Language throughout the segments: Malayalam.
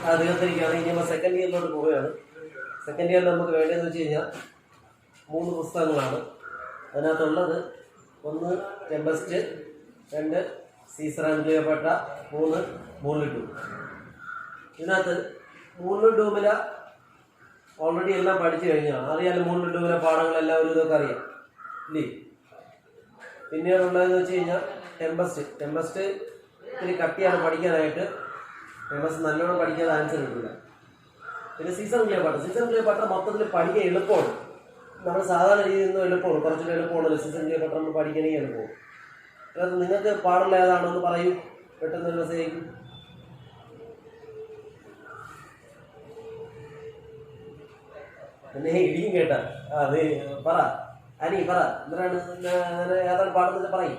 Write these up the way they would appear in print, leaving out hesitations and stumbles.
തീർത്തിരിക്കുകയാണ്. ഇനിയിപ്പോൾ സെക്കൻഡ് ഇയറിലോട്ട് പോവുകയാണ്. സെക്കൻഡ് ഇയറിൽ നമുക്ക് വേണ്ടതെന്ന് വെച്ച് കഴിഞ്ഞാൽ 3 പുസ്തകങ്ങളാണ്. അതിനകത്തുള്ളത് 1 Tempest, 2 Caesar and Cleopatra, 3 Moonlit Doom. ഇതിനകത്ത് മൂൺലിറ്റ് ഡൂമിലെ ഓൾറെഡി എല്ലാം പഠിച്ചു കഴിഞ്ഞാൽ അറിയാമല്ലോ. മൂൺലിറ്റ് ഡൂമിലെ പാഠങ്ങളെല്ലാം ഒരു ഇതൊക്കെ അറിയാം ഇല്ലേ. പിന്നീടുള്ളതെന്ന് വെച്ച് കഴിഞ്ഞാൽ ടെമ്പസ്റ്റ് ഇത്തിരി കട്ടിയാണ് പഠിക്കാനായിട്ട്. ടെമ്പസ്റ്റ് നല്ലോണം പഠിക്കാതെ ആൻസർ കിട്ടില്ല. പിന്നെ സീസർ ക്ലിയോപാട്ര മൊത്തത്തിൽ പഠിക്കാൻ എളുപ്പമാണ്. നമ്മൾ സാധാരണ രീതിയിൽ നിന്നും എളുപ്പമാണ്, കുറച്ചുകൂടെ എളുപ്പമാണ്. സീസർ ക്ലിയോപാട്ര നമ്മൾ പഠിക്കണമെങ്കിൽ എളുപ്പമാണ്. അതായത് നിങ്ങൾക്ക് പാടുള്ള ഏതാണോ എന്ന് പറയൂ, പെട്ടെന്ന് ഒരു മെസ്സേജ്. എന്നെ ഇടിയും കേട്ട അത് പറ പറ എന്തിനാണ് ഏതാണ് പാടുന്നത് പറയും.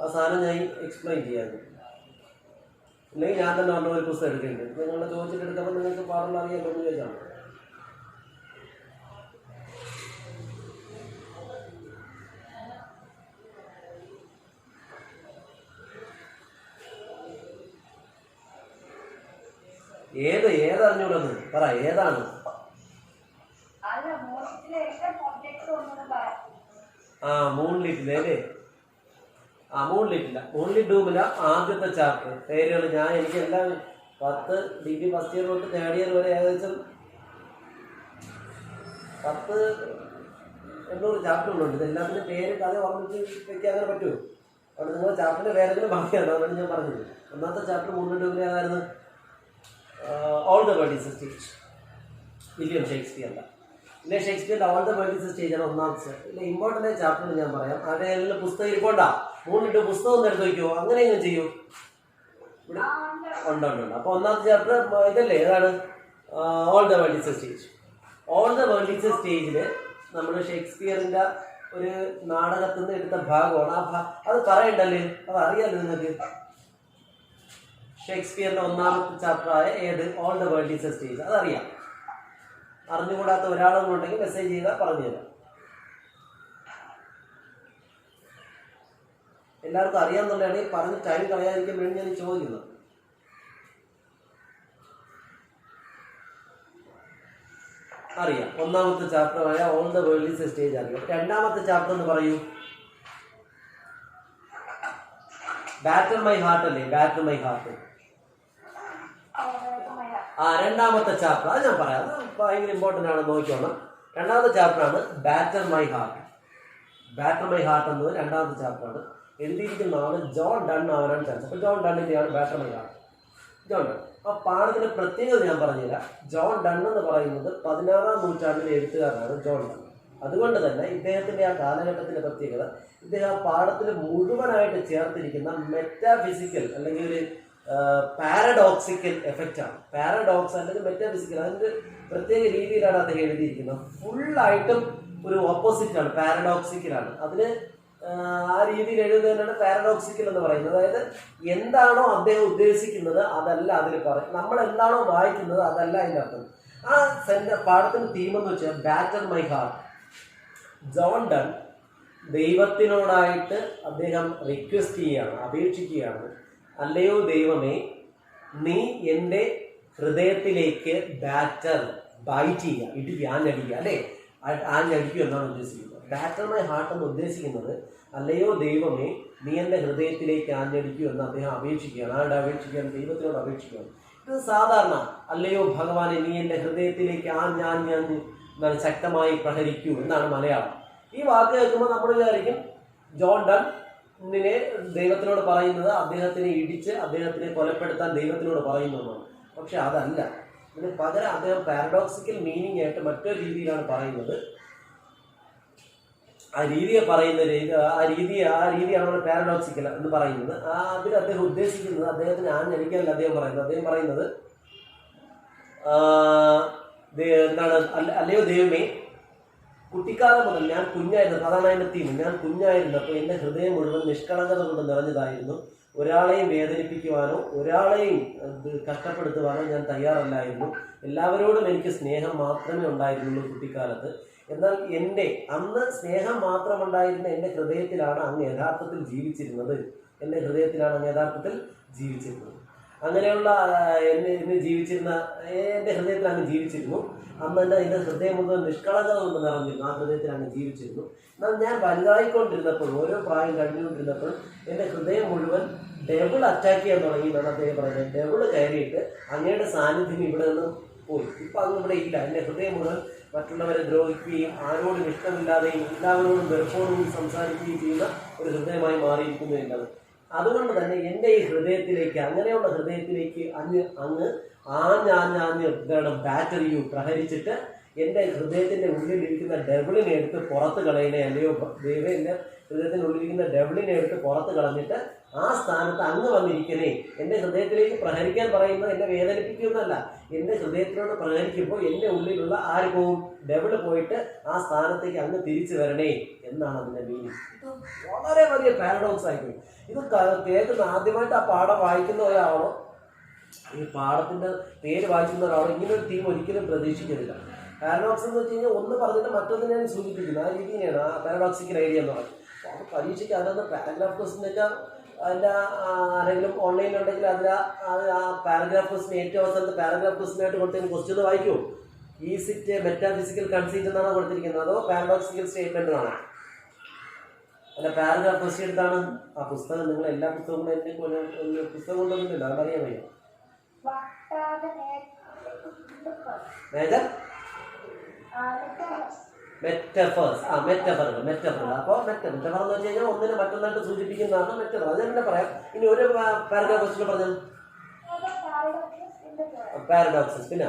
ആ സാധനം ഞാൻ എക്സ്പ്ലെയിൻ ചെയ്യാറുണ്ട്. അല്ലെങ്കിൽ ഞാൻ തന്നെ പറഞ്ഞ ഒരു പുസ്തകം എടുക്കുന്നുണ്ട്. നിങ്ങളെ ചോദിച്ചിട്ട് എടുക്കുമ്പോൾ നിങ്ങൾക്ക് പാടുള്ള അറിയാമല്ലോ എന്ന് ചോദിച്ചാൽ ഏതറിഞ്ഞൂടെന്ന് പറ. ഏതാണ്? മൂൺലിറ്റിലെ അല്ലേ? മൂൺലിറ്റ് ഡൂമിലെ ആദ്യത്തെ ചാപ്റ്റർ പേരുകൾ എനിക്ക് എല്ലാം 10 ഡിഗ്രി ഫസ്റ്റ് ഇയർ തൊട്ട് 3rd ഇയർ വരെ ഏകദേശം 10-800 ചാപ്റ്ററുകളുണ്ട്. ഇതെല്ലാത്തിൻ്റെ പേര് കഥ ഓർമ്മിച്ച് വെക്കാൻ അങ്ങനെ പറ്റുമോ? അവിടെ നിങ്ങളുടെ ചാപ്റ്ററിൻ്റെ പേരെങ്കിലും ബാക്കിയാണ്. അതാണ് ഞാൻ പറഞ്ഞത്. ഒന്നാമത്തെ ചാപ്റ്റർ മൂൺലിറ്റ് ഡൂമിലെ ഏതായിരുന്നു? All the world is a stage. William ഷേക്സ്പിയറിൻ്റെ all the world is a stage ആണ് ഒന്നാമത്തെ. ഇല്ല, ഇമ്പോർട്ടൻ്റ് ചാപ്റ്റർ ഞാൻ പറയാം. അതിൻ്റെ പുസ്തകം ഇരിക്കണ്ട. മൂന്നിട്ട് പുസ്തകം ഒന്ന് എടുത്ത് വയ്ക്കുമോ? അങ്ങനെയെങ്കിലും ചെയ്യൂ. ഇവിടെ ഉണ്ട്. അപ്പോൾ ഒന്നാമത്തെ ചാപ്റ്റർ ഇതല്ലേ? ഏതാണ്? All the world is a stage. All the world is A സ്റ്റേജിൽ നമ്മൾ ഷേക്സ്പിയറിൻ്റെ ഒരു നാടകത്തിൽ നിന്ന് എടുത്ത ഭാഗമാണ്. അത് പറയണ്ടല്ലേ? അത് അറിയാമല്ലോ നിങ്ങൾക്ക്. ഷേക്സ്പിയറിൻ്റെ ഒന്നാമത്തെ ചാപ്റ്ററായ ഏത്? All the world is a stage. അതറിയാം. അറിഞ്ഞുകൂടാത്ത ഒരാളെന്നുണ്ടെങ്കിൽ മെസ്സേജ് ചെയ്താൽ പറഞ്ഞുതരാം. എല്ലാവർക്കും അറിയാമെന്നുണ്ടെങ്കിൽ പറഞ്ഞ് ടൈം കളയാതിരിക്കാൻ വേണ്ടി ഞാൻ ചോദിക്കുന്നത്. അറിയാം. ഒന്നാമത്തെ ചാപ്റ്ററായ all the world is a stage അറിയാം. രണ്ടാമത്തെ ചാപ്റ്റർ എന്ന് പറയൂ. ബാറ്റർ മൈ ഹാർട്ട് അല്ലേ? Batter my heart. രണ്ടാമത്തെ ചാപ്റ്റർ അത് ഞാൻ പറയാം. അത് ഭയങ്കര ഇമ്പോർട്ടൻ്റ് ആണ്, നോക്കിക്കോണം. രണ്ടാമത്തെ ചാപ്റ്ററാണ് ബാറ്റർ മൈ ഹാർട്ട്. എന്നത് രണ്ടാമത്തെ ചാപ്റ്ററാണ്. എഴുതിയിരിക്കുന്ന ആള് ജോൺ ഡൺ ആവാനാണ് ചാൻസ്. അപ്പോൾ ജോൺ ഡണ്ണിൻ്റെയാണ് batter my heart. John Donne. ആ പാഠത്തിൻ്റെ പ്രത്യേകത ഞാൻ പറഞ്ഞുതരാം. ജോൺ ഡൺ എന്ന് പറയുന്നത് 16-ാം നൂറ്റാണ്ടിലെ എഴുത്തുകാരനാണ് ജോൺ ഡൺ. അതുകൊണ്ട് തന്നെ ഇദ്ദേഹത്തിൻ്റെ ആ കാലഘട്ടത്തിൻ്റെ പ്രത്യേകത, ഇദ്ദേഹം ആ പാഠത്തിൽ മുഴുവനായിട്ട് ചേർത്തിരിക്കുന്ന മെറ്റാഫിസിക്കൽ അല്ലെങ്കിൽ ഒരു പാരഡോക്സിക്കൽ എഫക്റ്റാണ്. പാരഡോക്സ് അല്ലെങ്കിൽ മെറ്റാഫിസിക്കൽ, അതിൻ്റെ പ്രത്യേക രീതിയിലാണ് അദ്ദേഹം എഴുതിയിരിക്കുന്നത്. ഫുള്ളായിട്ടും ഒരു ഓപ്പോസിറ്റാണ്, പാരഡോക്സിക്കലാണ്. അതിന് ആ രീതിയിൽ എഴുതുന്നതിനാണ് പാരഡോക്സിക്കൽ എന്ന് പറയുന്നത്. അതായത് എന്താണോ അദ്ദേഹം ഉദ്ദേശിക്കുന്നത് അതല്ല അതിൽ പറയും. നമ്മൾ എന്താണോ വായിക്കുന്നത് അതല്ല അതിൻ്റെ അർത്ഥം. ആ പാഠത്തിൻ്റെ തീമെന്ന് വെച്ചാൽ batter my heart. John Donne ദൈവത്തിനോടായിട്ട് അദ്ദേഹം റിക്വസ്റ്റ് ചെയ്യുകയാണ്, അപേക്ഷിക്കുകയാണ്. അല്ലയോ ദൈവമേ, നീ എൻ്റെ ഹൃദയത്തിലേക്ക് ബൈറ്റ് ചെയ്യുക, ഇടിക്കുക, ആഞ്ഞടിക്കുക അല്ലേ? ആഞ്ഞടിക്കുക എന്നാണ് ഉദ്ദേശിക്കുന്നത്. ബാറ്റർ മൈ ഹാർട്ട് എന്ന് ഉദ്ദേശിക്കുന്നത് അല്ലയോ ദൈവമേ, നീ എൻ്റെ ഹൃദയത്തിലേക്ക് ആഞ്ഞടിക്കൂ എന്ന് അദ്ദേഹം അപേക്ഷിക്കുകയാണ്. ആരുടെ അപേക്ഷിക്കുകയാണ്? ദൈവത്തിനോട് അപേക്ഷിക്കുകയാണ്. ഇത് സാധാരണ അല്ലയോ ഭഗവാനെ, നീ എൻ്റെ ഹൃദയത്തിലേക്ക് ആഞ്ഞാഞ്ഞ് ശക്തമായി പ്രഹരിക്കൂ എന്നാണ് മലയാളം. ഈ വാക്ക് കേൾക്കുമ്പോൾ നമ്മൾ വിചാരിക്കും ജോൺ ഡണ്ണിനെ ദൈവത്തിനോട് പറയുന്നത് അദ്ദേഹത്തിനെ ഇടിച്ച് അദ്ദേഹത്തിനെ കൊലപ്പെടുത്താൻ ദൈവത്തിനോട് പറയുന്നതാണ്. പക്ഷെ അതല്ല. ഇതിന് പകരം അദ്ദേഹം പാരഡോക്സിക്കൽ മീനിങ് ആയിട്ട് മറ്റൊരു രീതിയിലാണ് പറയുന്നത്. ആ രീതിയാണ് പാരഡോക്സിക്കൽ എന്ന് പറയുന്നത്. അതിൽ അദ്ദേഹം ഉദ്ദേശിക്കുന്നത്, അദ്ദേഹത്തിന് ആഞ്ഞടിക്കാനല്ല അദ്ദേഹം പറയുന്നത് എന്താണ്? അല്ലയോ ദൈവമേ, കുട്ടിക്കാലം മുതൽ ഞാൻ കുഞ്ഞായിരുന്നു. അതാണ് അതിൻ്റെ തീം. ഞാൻ കുഞ്ഞായിരുന്നപ്പോൾ എൻ്റെ ഹൃദയം മുഴുവൻ നിഷ്കളങ്കത കൊണ്ട് നിറഞ്ഞതായിരുന്നു. ഒരാളെയും വേദനിപ്പിക്കുവാനോ ഒരാളെയും കഷ്ടപ്പെടുത്തുവാനോ ഞാൻ തയ്യാറല്ലായിരുന്നു. എല്ലാവരോടും എനിക്ക് സ്നേഹം മാത്രമേ ഉണ്ടായിരുന്നുള്ളൂ കുട്ടിക്കാലത്ത്. എന്നാൽ അന്ന് സ്നേഹം മാത്രമുണ്ടായിരുന്ന എൻ്റെ ഹൃദയത്തിലാണ് അങ്ങ് യഥാർത്ഥത്തിൽ ജീവിച്ചിരുന്നത്. അങ്ങനെയുള്ള എന്നെ ജീവിച്ചിരുന്ന എൻ്റെ ഹൃദയത്തിൽ അങ്ങ് ജീവിച്ചിരുന്നു. അന്ന് തന്നെ എൻ്റെ ഹൃദയം മുഴുവൻ നിഷ്കളങ്കത കൊണ്ട് നിറഞ്ഞിരുന്നു. ആ ഹൃദയത്തിൽ അങ്ങ് ജീവിച്ചിരുന്നു. എന്നാൽ ഞാൻ വലുതായിക്കൊണ്ടിരുന്നപ്പോൾ, ഓരോ പ്രായം കഴിഞ്ഞുകൊണ്ടിരുന്നപ്പോൾ എൻ്റെ ഹൃദയം മുഴുവൻ ഡെവിൾ അറ്റാക്ക് ചെയ്യാൻ തുടങ്ങി എന്നാണ് അദ്ദേഹം പറയുന്നത്. ഡെവിൾ കയറിയിട്ട് അങ്ങയുടെ സാന്നിധ്യം ഇവിടെ നിന്ന് പോയി. ഇപ്പം അങ്ങ് ഇവിടെ ഇല്ല. എൻ്റെ ഹൃദയം മുഴുവൻ മറ്റുള്ളവരെ ദ്രോഹിക്കുകയും ആരോടും ഇഷ്ടമില്ലാതെയും എല്ലാവരോടും വെറുപ്പോടും സംസാരിക്കുകയും ചെയ്യുന്ന ഒരു ഹൃദയമായി മാറിയിരിക്കുന്നു എന്നത്. അതുകൊണ്ട് തന്നെ എൻ്റെ ഈ ഹൃദയത്തിലേക്ക്, അങ്ങനെയുള്ള ഹൃദയത്തിലേക്ക് അങ്ങ് ആഞ്ഞാഞ്ഞാഞ്ഞ് ബാറ്ററിയും പ്രഹരിച്ചിട്ട് എൻ്റെ ഹൃദയത്തിൻ്റെ ഉള്ളിലിരിക്കുന്ന ഡെവിളിനെ എടുത്ത് പുറത്ത് കളയണേ. അല്ലയോ ദൈവം, എൻ്റെ ഹൃദയത്തിൻ്റെ ഉള്ളിലിരിക്കുന്ന ഡെവിളിനെ എടുത്ത് പുറത്ത് കളഞ്ഞിട്ട് ആ സ്ഥാനത്ത് അങ്ങ് വന്നിരിക്കണേ. എൻ്റെ ഹൃദയത്തിലേക്ക് പ്രഹരിക്കാൻ പറയുന്നത് എന്നെ വേദനിപ്പിക്കുന്നതല്ല. എൻ്റെ ഹൃദയത്തിനോട് പ്രഹരിക്കുമ്പോൾ എൻ്റെ ഉള്ളിലുള്ള ആര് പോവും? ഡെവിള് പോയിട്ട് ആ സ്ഥാനത്തേക്ക് അങ്ങ് തിരിച്ചു വരണേ എന്നാണ് അതിൻ്റെ മീനിങ്. ഇത് വളരെ വലിയ പാരഡോക്സ് ആയിരിക്കും. ഇത് കേൾക്കുന്ന ആദ്യമായിട്ട് ആ പാഠം വായിക്കുന്ന ഒരാളോ, ഈ പാഠത്തിൻ്റെ പേര് വായിക്കുന്ന ഒരാളോ ഇങ്ങനൊരു തീം ഒരിക്കലും പ്രതീക്ഷിക്കുന്നില്ല. പാരഡോക്സ് എന്ന് വെച്ച് കഴിഞ്ഞാൽ ഒന്ന് പറഞ്ഞിട്ട് മറ്റൊന്നിനെയാണ് സൂചിപ്പിക്കുന്നത്. ആ രീതിയാണ് ആ പാരഡോക്സിക്കൽ ഐഡിയ എന്ന് പറയുന്നത്. അപ്പോൾ അത് പരീക്ഷയ്ക്ക് അതൊന്ന് പാരഗ്രാഫ് ക്വസ്റ്റിനൊക്കെ അതിൻ്റെ ആരെങ്കിലും ഓൺലൈനിലുണ്ടെങ്കിൽ ആ പാരഗ്രാഫ് ക്വസ്റ്റിന് ഏറ്റവും അവസാനത്തെ പാരഗ്രാഫ് ക്വസ്റ്റിനായിട്ട് കൊടുത്തതിന് ക്വസ്റ്റ്യൻ വായിക്കുമോ? ഈസ് ഇറ്റ് മെറ്റാഫിസിക്കൽ കൺസീറ്റ് എന്നാണ് കൊടുത്തിരിക്കുന്നത്, അതോ പാരഡോക്സിക്കൽ സ്റ്റേറ്റ്മെന്റ് ആണ്? അല്ല, പാരഗ്രാഫ് ക്വസ്റ്റ്യൻ എടുത്താണ്. ആ പുസ്തകം നിങ്ങൾ എല്ലാ പുസ്തകങ്ങളും എൻ്റെ പുസ്തകം കൊണ്ടൊന്നുമില്ല, അതറിയാൻ വയ്യ. Major metaphors. മെറ്റഫർ. അപ്പോൾ മെറ്റഫർ എന്ന് വെച്ച് കഴിഞ്ഞാൽ ഒന്നിനെ മറ്റൊന്നായിട്ട് സൂചിപ്പിക്കുന്നതാണ് മെറ്റഫർ. അത് തന്നെ പറയാം. ഇനി ഒരു പാരഗ്രാഫ് ക്വസ്റ്റ്യൻ പറഞ്ഞു പാരഡോക്സസ്. പിന്നെ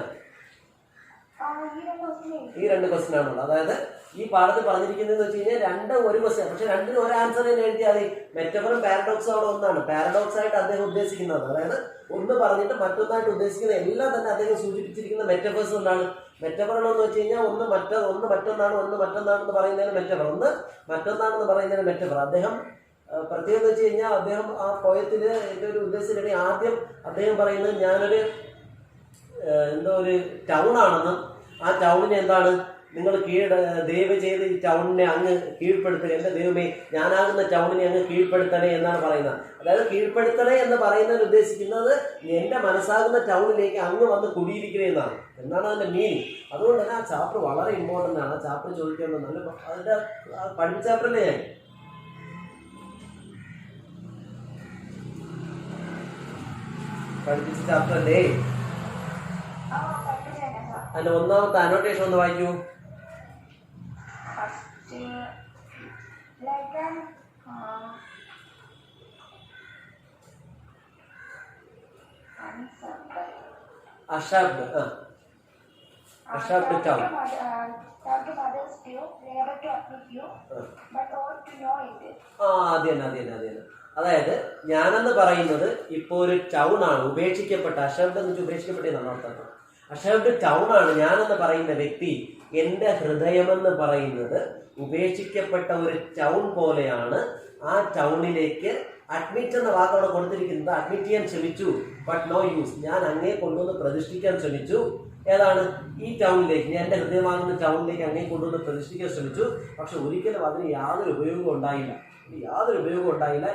ഈ രണ്ട് ക്വസ്റ്റ്യൻ ആണുള്ളത്. അതായത് ഈ പാഠത്തിൽ പറഞ്ഞിരിക്കുന്നതെന്ന് വെച്ച് കഴിഞ്ഞാൽ രണ്ടും ഒരു ക്വസ്റ്റ്യൻ, പക്ഷെ രണ്ടിനും ഒരു ആൻസർ തന്നെ എഴുതിയാൽ മതി. മെറ്റഫറും പാരഡോക്സും അവിടെ ഒന്നാണ്. പാരഡോക്സ് ആയിട്ട് അദ്ദേഹം ഉദ്ദേശിക്കുന്നത്, അതായത് ഒന്ന് പറഞ്ഞിട്ട് മറ്റൊന്നായിട്ട് ഉദ്ദേശിക്കുന്ന എല്ലാം തന്നെ അദ്ദേഹം സൂചിപ്പിച്ചിരിക്കുന്ന മെറ്റഫേഴ്സ് കൊണ്ടാണ്. മെറ്റഫറെന്ന് വെച്ച് കഴിഞ്ഞാൽ ഒന്ന് മറ്റൊന്നാണെന്ന് പറയുന്നതിന് മെറ്റഫർ, ഒന്ന് മറ്റൊന്നാണെന്ന് പറയുന്നതിന് മെറ്റഫർ. അദ്ദേഹം പ്രത്യേകം എന്ന് വെച്ച് കഴിഞ്ഞാൽ അദ്ദേഹം ആ പോയത്തിൽ എൻ്റെ ഒരു ഉദ്ദേശത്തിനിടെ ആദ്യം അദ്ദേഹം പറയുന്നത് ഞാനൊരു ഒരു ടൗൺ ആണെന്നും ആ ടൗണിനെ എന്താണ് നിങ്ങൾ ദയവ് ചെയ്ത് ഈ ടൗണിനെ അങ്ങ് കീഴ്പ്പെടുത്തുക, എൻ്റെ ദൈവമേ ഞാനാകുന്ന ടൗണിനെ അങ്ങ് കീഴ്പ്പെടുത്തണേ എന്നാണ് പറയുന്നത്. അതായത് കീഴ്പ്പെടുത്തണേ എന്ന് പറയുന്നതിന് ഉദ്ദേശിക്കുന്നത് എൻ്റെ മനസ്സാകുന്ന ടൗണിലേക്ക് അങ്ങ് വന്ന് കുടിയിരിക്കണേ എന്നാണ് അതിൻ്റെ മീനിങ്. അതുകൊണ്ട് തന്നെ ആ ചാപ്റ്റർ വളരെ ഇമ്പോർട്ടൻ്റ് ആണ്. ആ ചാപ്റ്റർ ചോദിക്കുന്നത് നല്ല അതിൻ്റെ പഠിച്ച ചാപ്റ്ററല്ലേ ഞാൻ പഠിപ്പിച്ച ചാപ്റ്റർ അല്ലേ? അതിന്റെ ഒന്നാമത്തെ അനോട്ടേഷൻ ഒന്ന് വായിക്കൂ. അഷാബ്ഡ് ടൗൺ. അത് തന്നെ. അതായത് ഞാനെന്ന് പറയുന്നത് ഇപ്പൊ ഒരു ടൗൺ ആണ്, ഉപേക്ഷിക്കപ്പെട്ട. അഷാബ്ഡ് എന്ന് വെച്ചാൽ ഉപേക്ഷിക്കപ്പെട്ടതാണ് അർത്ഥം. അഷാബ്ഡ് ടൗൺ ആണ് ഞാനെന്ന് പറയുന്ന വ്യക്തി. എൻ്റെ ഹൃദയമെന്ന് പറയുന്നത് ഉപേക്ഷിക്കപ്പെട്ട ഒരു ടൗൺ പോലെയാണ്. ആ ടൗണിലേക്ക് അഡ്മിറ്റ് എന്ന വാക്കവിടെ കൊടുത്തിരിക്കുന്നത്. അഡ്മിറ്റ് ചെയ്യാൻ ശ്രമിച്ചു, ബട്ട് നോ യൂസ്. ഞാൻ അങ്ങേ കൊണ്ടുവന്ന് പ്രതിഷ്ഠിക്കാൻ ശ്രമിച്ചു. ഏതാണ്? ഈ ടൗണിലേക്ക്, ഞാൻ എൻ്റെ ഹൃദയമാകുന്ന ടൗണിലേക്ക് അങ്ങേ കൊണ്ടുവന്ന് പ്രതിഷ്ഠിക്കാൻ ശ്രമിച്ചു. പക്ഷെ ഒരിക്കലും അതിന് യാതൊരു ഉപയോഗം ഉണ്ടായില്ല.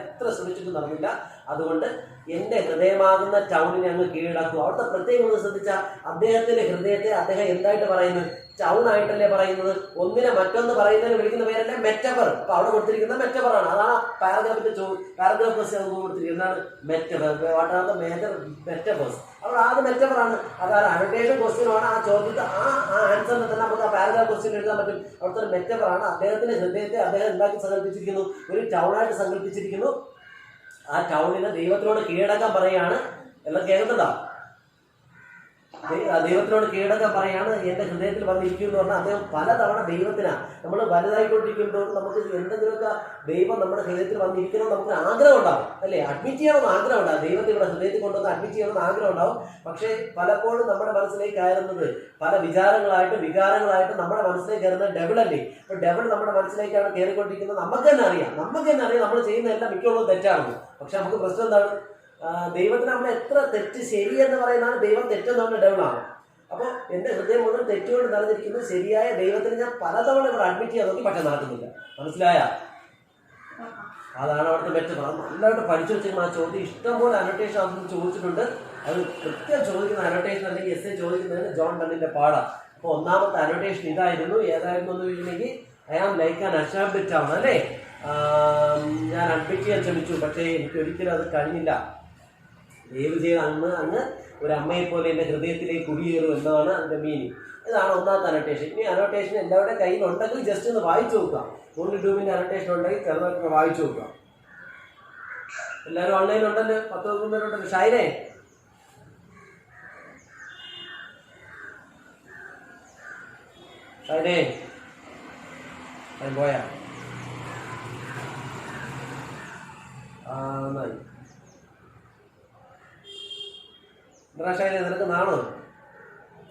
എത്ര ശ്രമിച്ചിട്ട് നടന്നില്ല. അതുകൊണ്ട് എൻ്റെ ഹൃദയമാകുന്ന ടൗണിനെ അങ്ങ് കീഴടക്കും. അവിടുത്തെ പ്രത്യേകം ഒന്ന് ശ്രദ്ധിച്ചാൽ അദ്ദേഹത്തിന്റെ ഹൃദയത്തെ അദ്ദേഹം എന്തായിട്ട് പറയുന്നത്? ടൗൺ ആയിട്ടല്ലേ പറയുന്നത്. ഒന്നിനെ മറ്റൊന്ന് പറയുന്നതിന് വിളിക്കുന്ന പേരല്ലേ മെറ്റഫർ. അപ്പൊ അവിടെ കൊടുത്തിരിക്കുന്ന മെറ്റഫർ ആണ്. അതാണ് പാരഗ്രാഫ് ക്വസ്റ്റ്യൻ കൊടുത്തിരിക്കുന്നത്. എന്താണ് metaphor? What are the major metaphors? അവിടെ ആദ്യം മെറ്റഫർ ആണ്. അതാണ് അനോട്ടേഷൻ ക്വസ്റ്റ്യനാണ്. ആ ചോദ്യത്തെ ആ ആൻസറിനെ തന്നെ നമുക്ക് ആ പാരഗ്രാഫ് ക്വസ്റ്റ്യൻ എഴുതാൻ പറ്റും. അവിടുത്തെ ഒരു മെറ്റഫർ ആണ്. അദ്ദേഹത്തിന്റെ ഹൃദയത്തെ അദ്ദേഹം എന്താക്കി സങ്കല്പിച്ചിരിക്കുന്നു? ഒരു ടൗണായിട്ട് സങ്കല്പിച്ചിരിക്കുന്നു. ആ ടൗണിനെ ദൈവത്തിനോട് കീഴടക്കാൻ പറയാണ്. എല്ലാം കേൾക്കുന്നുണ്ടോ? ദൈവത്തിനോട് കീഴടക്കാൻ പറയാണ്. എൻ്റെ ഹൃദയത്തിൽ വന്നിരിക്കും എന്ന് പറഞ്ഞാൽ അദ്ദേഹം പലതവണ ദൈവത്തിനാണ്. നമ്മൾ വലുതായിക്കൊണ്ടിരിക്കുമ്പോൾ നമുക്ക് എന്തെങ്കിലുമൊക്കെ ദൈവം നമ്മുടെ ഹൃദയത്തിൽ വന്നിരിക്കണം നമുക്ക് ആഗ്രഹം ഉണ്ടാവും, അല്ലേ? അഡ്മിറ്റ് ചെയ്യണമെന്ന് ആഗ്രഹം ഉണ്ടാവും. ദൈവത്തെ ഇവിടെ ഹൃദയത്തിൽ കൊണ്ടുവന്ന് അഡ്മിറ്റ് ചെയ്യണമെന്ന് ആഗ്രഹം ഉണ്ടാവും. പക്ഷേ പലപ്പോഴും നമ്മുടെ മനസ്സിലേക്ക് കയറുന്നത് പല വികാരങ്ങളായിട്ട് നമ്മുടെ മനസ്സിലേക്ക് കയറുന്ന ഡെവിളല്ലേ. അപ്പൊ ഡെവിൾ നമ്മുടെ മനസ്സിലേക്കാണ് കയറിക്കൊണ്ടിരിക്കുന്നത്. നമുക്ക് തന്നെ അറിയാം നമ്മൾ ചെയ്യുന്ന എല്ലാം മിക്കുള്ളതും തെറ്റാണെന്ന്. പക്ഷെ നമുക്ക് പ്രശ്നം എന്താണ്? ദൈവത്തിന് നമ്മൾ എത്ര തെറ്റ് ശരി എന്ന് പറയുന്നതാണ് ദൈവം തെറ്റെന്ന് പറഞ്ഞ ഡെവിളാണ്. അപ്പോൾ എൻ്റെ ഹൃദയം മുഴുവൻ തെറ്റുകൊണ്ട് നിറഞ്ഞിരിക്കുന്നു. ശരിയായ ദൈവത്തിന് ഞാൻ പലതവണ ഇവിടെ അഡ്മിറ്റ് ചെയ്യാൻ നോക്കി, പക്ഷെ നടക്കുന്നില്ല. മനസ്സിലായ? അതാണ് അവിടുത്തെ മെറ്റഫർ. അത് നല്ലതായിട്ട് പഠിച്ചു വെച്ചിരിക്കുന്ന ആ ചോദ്യം ഇഷ്ടംപോലെ അനോട്ടേഷൻ അതിന് ചോദിച്ചിട്ടുണ്ട്. അത് കൃത്യം ചോദിക്കുന്ന അനോട്ടേഷൻ അല്ലെങ്കിൽ എസ് എ ചോദിക്കുന്നതിന് ജോൺ ഡണ്ണിന്റെ പാടാണ്. അപ്പോൾ ഒന്നാമത്തെ അനോട്ടേഷൻ ഇതായിരുന്നു. ഏതായിരുന്നു എന്ന് ചോദിച്ചിട്ടുണ്ടെങ്കിൽ ഐ ആം ലൈക്ക് ആൻ അഷാബിറ്റ് ആണ് അല്ലേ. ഞാൻ അഡ്മിറ്റ് ചെയ്യാൻ ശ്രമിച്ചു, പക്ഷേ എനിക്ക് ഒരിക്കലും അത് കഴിഞ്ഞില്ല. ദയവ് ചെയ്ത് അങ്ങ് ഒരു അമ്മയെ പോലെ എൻ്റെ ഹൃദയത്തിലേക്ക് കുടിയേറും എന്നാണ് അതിൻ്റെ മീനിങ്. ഇതാണ് ഒന്നാമത്തെ അനോട്ടേഷൻ. ഇനി അനോട്ടേഷൻ എല്ലാവരുടെ കയ്യിലുണ്ടെങ്കിൽ ജസ്റ്റ് ഒന്ന് വായിച്ചു നോക്കാം. ഗൂഗിൾ ട്യൂബിൻ്റെ അനോട്ടേഷൻ ഉണ്ടെങ്കിൽ ചെറുതായിട്ട് വായിച്ചു നോക്കാം. എല്ലാവരും ഓൺലൈനിലുണ്ടല്ലോ, 10 പേരുണ്ടല്ലോ. ഷൈനെ പോയാ ഷൈനെ നിനക്ക് നാണോ?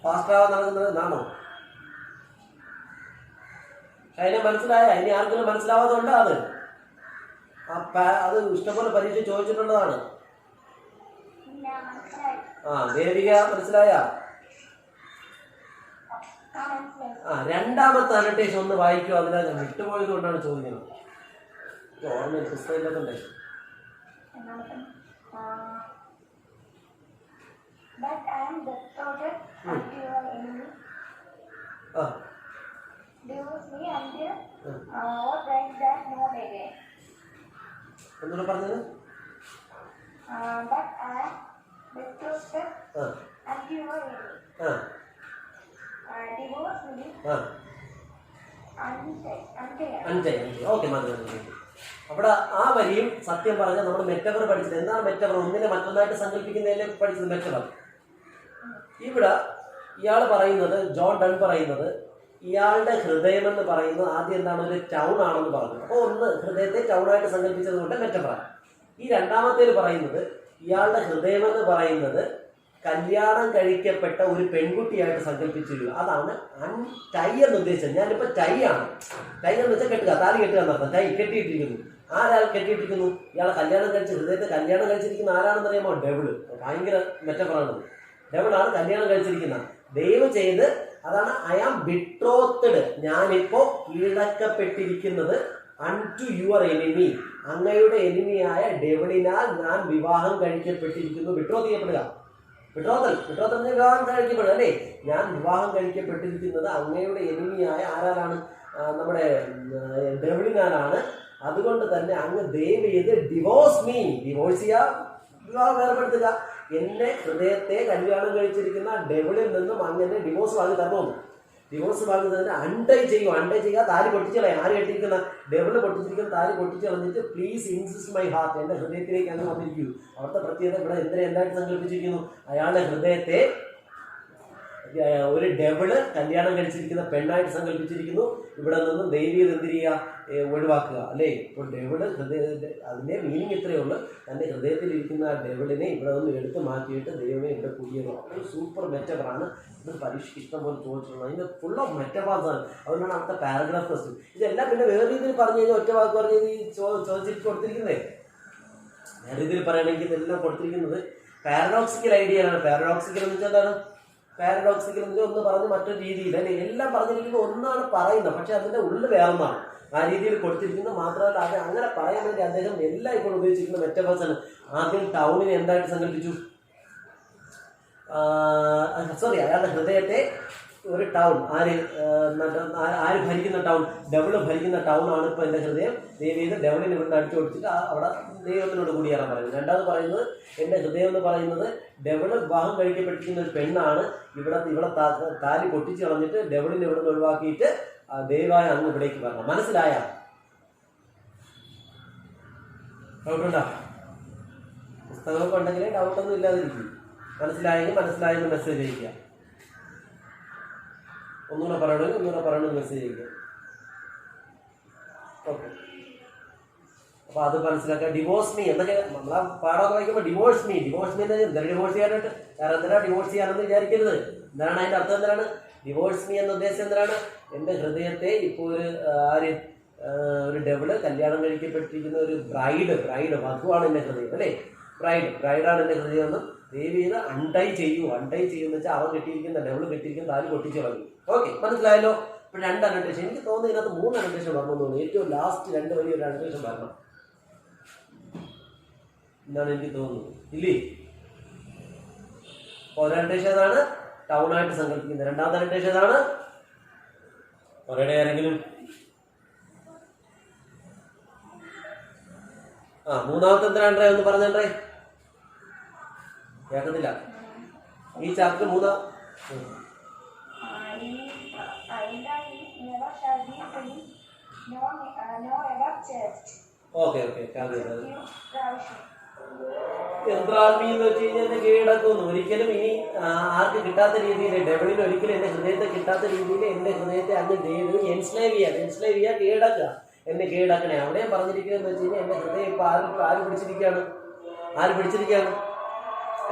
ഫാസ്റ്റാവാൻ നടക്കുന്നത് നാണോ? ഷൈനെ മനസ്സിലായ? ഇനി ആർക്കെങ്കിലും മനസ്സിലാവാതുണ്ടോ? അത് ഇഷ്ടംപോലെ പരീക്ഷ ചോദിച്ചിട്ടുള്ളതാണ്. ദേവിക മനസ്സിലായ? രണ്ടാമത്തെ അനോട്ടേഷൻ ഒന്ന് വായിക്കോ. അതിനകത്ത് ഞാൻ വിട്ടുപോയത് കൊണ്ടാണ് ചോദിക്കുന്നത്. ഓർമ്മ പുസ്തകമില്ലാത്തണ്ടേ. ഒന്നുകൂടെ പറഞ്ഞത്. ഓക്കെ, അവിടെ ആ വരിയും സത്യം പറഞ്ഞാൽ നമ്മൾ മെറ്റഫർ പഠിച്ചത്. എന്താണ് മെറ്റഫർ? ഒന്നിനെ മറ്റൊന്നായിട്ട് സങ്കല്പിക്കുന്നതിനെ പഠിച്ചത് മെറ്റഫർ. ഇവിടെ ഇയാൾ പറയുന്നത്, ജോൺ ഡൺ പറയുന്നത്, ഇയാളുടെ ഹൃദയം എന്ന് പറയുന്നത് ആദ്യം എന്താണ്, ഒരു ടൗൺ ആണെന്ന് പറഞ്ഞു. അപ്പോൾ ഒന്ന് ഹൃദയത്തെ ടൗണായിട്ട് സങ്കല്പിച്ചത് കൊണ്ട് മെറ്റഫറാണ്. ഈ രണ്ടാമത്തേൽ പറയുന്നത് ഇയാളുടെ ഹൃദയം എന്ന് പറയുന്നത് കല്യാണം കഴിക്കപ്പെട്ട ഒരു പെൺകുട്ടിയായിട്ട് സങ്കല്പിച്ചില്ല. അതാണ് ടൈ എന്ന് ഉദ്ദേശിച്ചത്. ഞാനിപ്പോൾ ടൈ ആണ്. ടൈ എന്ന് വെച്ചാൽ കെട്ടുക, താലി കെട്ടുക എന്നർത്ഥം. ടൈ കെട്ടിയിട്ടിരിക്കുന്നു. ആരാൾ കെട്ടിയിട്ടിരിക്കുന്നു? ഇയാളെ കല്യാണം കഴിച്ച് ഹൃദയത്തെ കല്യാണം കഴിച്ചിരിക്കുന്ന ആരാണെന്ന് അറിയാമോ? ഡെവിള്. ഭയങ്കര മെറ്റഫറാണ്. ഡെവിളാണ് കല്യാണം കഴിച്ചിരിക്കുന്നത്. ദയവ് ചെയ്ത് അതാണ് ഐ ആം ബിട്രോത്തഡ്. ഞാനിപ്പോ കീഴടക്കപ്പെട്ടിരിക്കുന്നത് അൺടു യുവർ എനിമി. അങ്ങയുടെ എനിമിയായ ഡെവിളിനാൽ ഞാൻ വിവാഹം കഴിക്കപ്പെട്ടിരിക്കുന്നു. ബിട്രോത്ത് ചെയ്യപ്പെടുക, ബിട്രോത്തൽ വിവാഹം കഴിക്കപ്പെടുക അല്ലേ. ഞാൻ വിവാഹം കഴിക്കപ്പെട്ടിരിക്കുന്നത് അങ്ങയുടെ എനിമിയായ ആരാലാണ്? നമ്മുടെ ഡെവിളിനാലാണ്. അതുകൊണ്ട് തന്നെ അങ്ങ് ദയവ് ചെയ്ത് ഡിവോഴ്സ് മീ. ഡിവോഴ്സ് ചെയ്യുക, വിവാഹം വേർപെടുത്തുക. എന്റെ ഹൃദയത്തെ കല്യാണം കഴിച്ചിരിക്കുന്ന ഡെവിളിൽ നിന്നും അങ്ങനെ ഡിവോഴ്സ് വാങ്ങി തരണമെന്ന്. ഡിവോഴ്സ് വാങ്ങി തന്നെ അൺടൈ ചെയ്യുക, താലി പൊട്ടിച്ചു കളയാം. ആര് കെട്ടിയിരിക്കുന്ന? ഡെവിള് പൊട്ടിച്ചിരിക്കുന്ന താലി പൊട്ടിച്ച് കളഞ്ഞിട്ട് പ്ലീസ് ഇൻസിസ്റ്റ് മൈ ഹാർട്ട്, എന്റെ ഹൃദയത്തിലേക്ക് അങ്ങ് വന്നിരിക്കൂ. അവിടുത്തെ പ്രത്യേകത ഇവിടെ എന്തായിട്ട് സങ്കല്പിച്ചിരിക്കുന്നു? അയാളുടെ ഹൃദയത്തെ ഒരു ഡെവിള് കല്യാണം കഴിച്ചിരിക്കുന്ന പെണ്ണായിട്ട് സങ്കല്പിച്ചിരിക്കുന്നു. ഇവിടെ നിന്നും ദൈവീയ എന്തിരിക്കുക, ഒഴിവാക്കുക അല്ലേ. ഇപ്പോൾ ഡെവിള് അതിന്റെ മീനിങ് ഇത്രയേ ഉള്ളൂ. തന്റെ ഹൃദയത്തിലിരിക്കുന്ന ആ ഡെവിളിനെ ഇവിടെ നിന്ന് എടുത്ത് മാറ്റിയിട്ട് ദൈവമേ ഇവിടെ കുടിയേറും. അപ്പോൾ സൂപ്പർ മെറ്റഫറാണ്. ഇത് പരീക്ഷയ്ക്ക് ഇഷ്ടം പോലെ ചോദിച്ചിട്ടുള്ളത്. അതിന്റെ ഫുൾ ഓഫ് മെറ്റഫാർസ് ആണ്. അതുകൊണ്ടാണ് അടുത്ത പാരഗ്രാഫ് ക്വസ്റ്റ്യൻ. ഇതെല്ലാം പിന്നെ വേറെ രീതിയിൽ പറഞ്ഞു കഴിഞ്ഞാൽ ഒറ്റ വാക്ക് പറഞ്ഞ് ചോദിച്ചിട്ട് കൊടുത്തിരിക്കുന്നേ. വേറെ രീതിയിൽ പറയുകയാണെങ്കിൽ ഇതെല്ലാം കൊടുത്തിരിക്കുന്നത് പാരഡോക്സിക്കൽ ഐഡിയയാണ്. പാരഡോക്സിക്കൽ എന്ന് വെച്ചാൽ എന്താണ്? പാരഡോക്സിക്കൽ എന്ന് വെച്ചാൽ ഒന്ന് പറഞ്ഞ് മറ്റൊരു രീതിയിൽ അല്ലെ. എല്ലാം പറഞ്ഞിരിക്കുന്നത് ഒന്നാണ് പറയുന്നത്, പക്ഷെ അതിന്റെ ഉള്ളിൽ വേറൊന്നാണ്. ആ രീതിയിൽ കൊടുത്തിരിക്കുന്നത്. മാത്രമല്ല അത് അങ്ങനെ പറയാൻ വേണ്ടി അദ്ദേഹം എല്ലാം ഇപ്പോൾ ഉപയോഗിച്ചിരിക്കുന്ന മെറ്റഫേഴ്സ് ആണ്. ആദ്യം ടൗണിനെ എന്തായിട്ട് സങ്കല്പിച്ചു? അയാളുടെ ഹൃദയത്തെ ഒരു ടൗൺ. ആര് ഭരിക്കുന്ന ടൗൺ? ഡെവിള് ഭരിക്കുന്ന ടൗൺ ആണ് ഇപ്പോൾ എൻ്റെ ഹൃദയം. ദൈവീത് ഡെവിളിനെ ഇവിടുന്ന് അടിച്ചു കൊടുത്തിട്ട് അവിടെ ദൈവത്തിനോട് കൂടിയാണ് പറയുന്നത്. രണ്ടാമത് പറയുന്നത് എൻ്റെ ഹൃദയം എന്ന് പറയുന്നത് ഡെവിള് വിവാഹം കഴിക്കപ്പെട്ടിരിക്കുന്ന ഒരു പെണ്ണാണ്. ഇവിടെ താലി പൊട്ടിച്ച് കളഞ്ഞിട്ട് ഡെവിളിനെ ഇവിടുന്ന് ഒഴിവാക്കിയിട്ട് ദൈവമായ അങ്ങ് ഇവിടേക്ക് വരണം. മനസ്സിലായ? ഡൗട്ടുണ്ടോ? പുസ്തകമൊക്കെ ഉണ്ടെങ്കിലേ ഡൗട്ടൊന്നും ഇല്ലാതിരിക്കും. മനസ്സിലായെന്ന് മെസ്സേജ് അയക്കുക. ഒന്നുകൂടെ പറയണമെന്ന് മെസ്സേജ് അയക്കുക. ഓക്കെ, അപ്പൊ അത് മനസ്സിലാക്കുക. ഡിവോഴ്സ് മീ എന്നൊക്കെ നമ്മളാ പാടമൊക്കെ വായിക്കുമ്പോൾ ഡിവോഴ്സ് മീ എന്താണ് ഡിവോഴ്സ് ചെയ്യാനായിട്ട്? കാരണം എന്തിനാ ഡിവോഴ്സ് ചെയ്യാനെന്ന് വിചാരിക്കരുത്. എന്താണ് അതിന്റെ അർത്ഥം? എന്താണ് ഡിവോഴ്സ് മീ എന്ന ഉദ്ദേശം? എന്താണ്? എൻ്റെ ഹൃദയത്തെ ഇപ്പോൾ ഒരു ഡെവിള് കല്യാണം കഴിക്കപ്പെട്ടിരിക്കുന്ന ഒരു ബ്രൈഡ് വധുവാണ് എൻ്റെ ഹൃദയം അല്ലേ. ബ്രൈഡാണ് എൻ്റെ ഹൃദയം എന്ന് ദയവ് ചെയ്ത് അൺടൈ ചെയ്യുമെന്ന് വെച്ചാൽ അവൻ കെട്ടിയിരിക്കുന്ന ഡെവിള് കെട്ടിയിരിക്കുന്ന താലി പൊട്ടിച്ചു കളഞ്ഞു. ഓക്കെ, മനസ്സിലായല്ലോ? ഇപ്പോൾ 2 അനോട്ടേഷൻ. എനിക്ക് തോന്നുന്നു ഇതിനകത്ത് 3 അനോട്ടേഷൻ വരണമെന്ന് തോന്നുന്നു. ഏറ്റവും ലാസ്റ്റ് 2 വരി ഒരു അനോട്ടേഷൻ വരണം. എന്നാണ് എനിക്ക് തോന്നുന്നത്. ഇല്ലേ? ഒരു അഡ്രസ് ഏതാണ്? ടൗൺ ആയിട്ട് സങ്കല്പിക്കുന്നത്. രണ്ടാമത്തെ അഡ്രസ് ഏതാണ്? പറയണേ ആരെങ്കിലും. മൂന്നാമത്തെ എന്തിനാണ്ടേ ഒന്ന് പറഞ്ഞേ, കേൾക്കുന്നില്ല. ഈ ചാപ്റ്റർ മൂന്നാം ഓക്കെ യന്ത്രാത്മി എന്ന് വെച്ച് കഴിഞ്ഞാൽ എന്റെ കീഴടക്കൊന്നും ഒരിക്കലും ഇനി ആർക്ക് കിട്ടാത്ത രീതിയിൽ, ഡെവിളിന് ഒരിക്കലും എന്റെ ഹൃദയത്തെ കിട്ടാത്ത രീതിയിൽ എന്റെ ഹൃദയത്തെ അങ്ങ് എൻസ്ലേവ് ചെയ്യുക, കീഴടക്കുക, എന്നെ കീഴടക്കണേ. അവിടെയും പറഞ്ഞിരിക്കുകയെന്ന് വെച്ച് കഴിഞ്ഞാൽ എന്റെ ഹൃദയം ഇപ്പൊ ആര് പിടിച്ചിരിക്കുകയാണ്?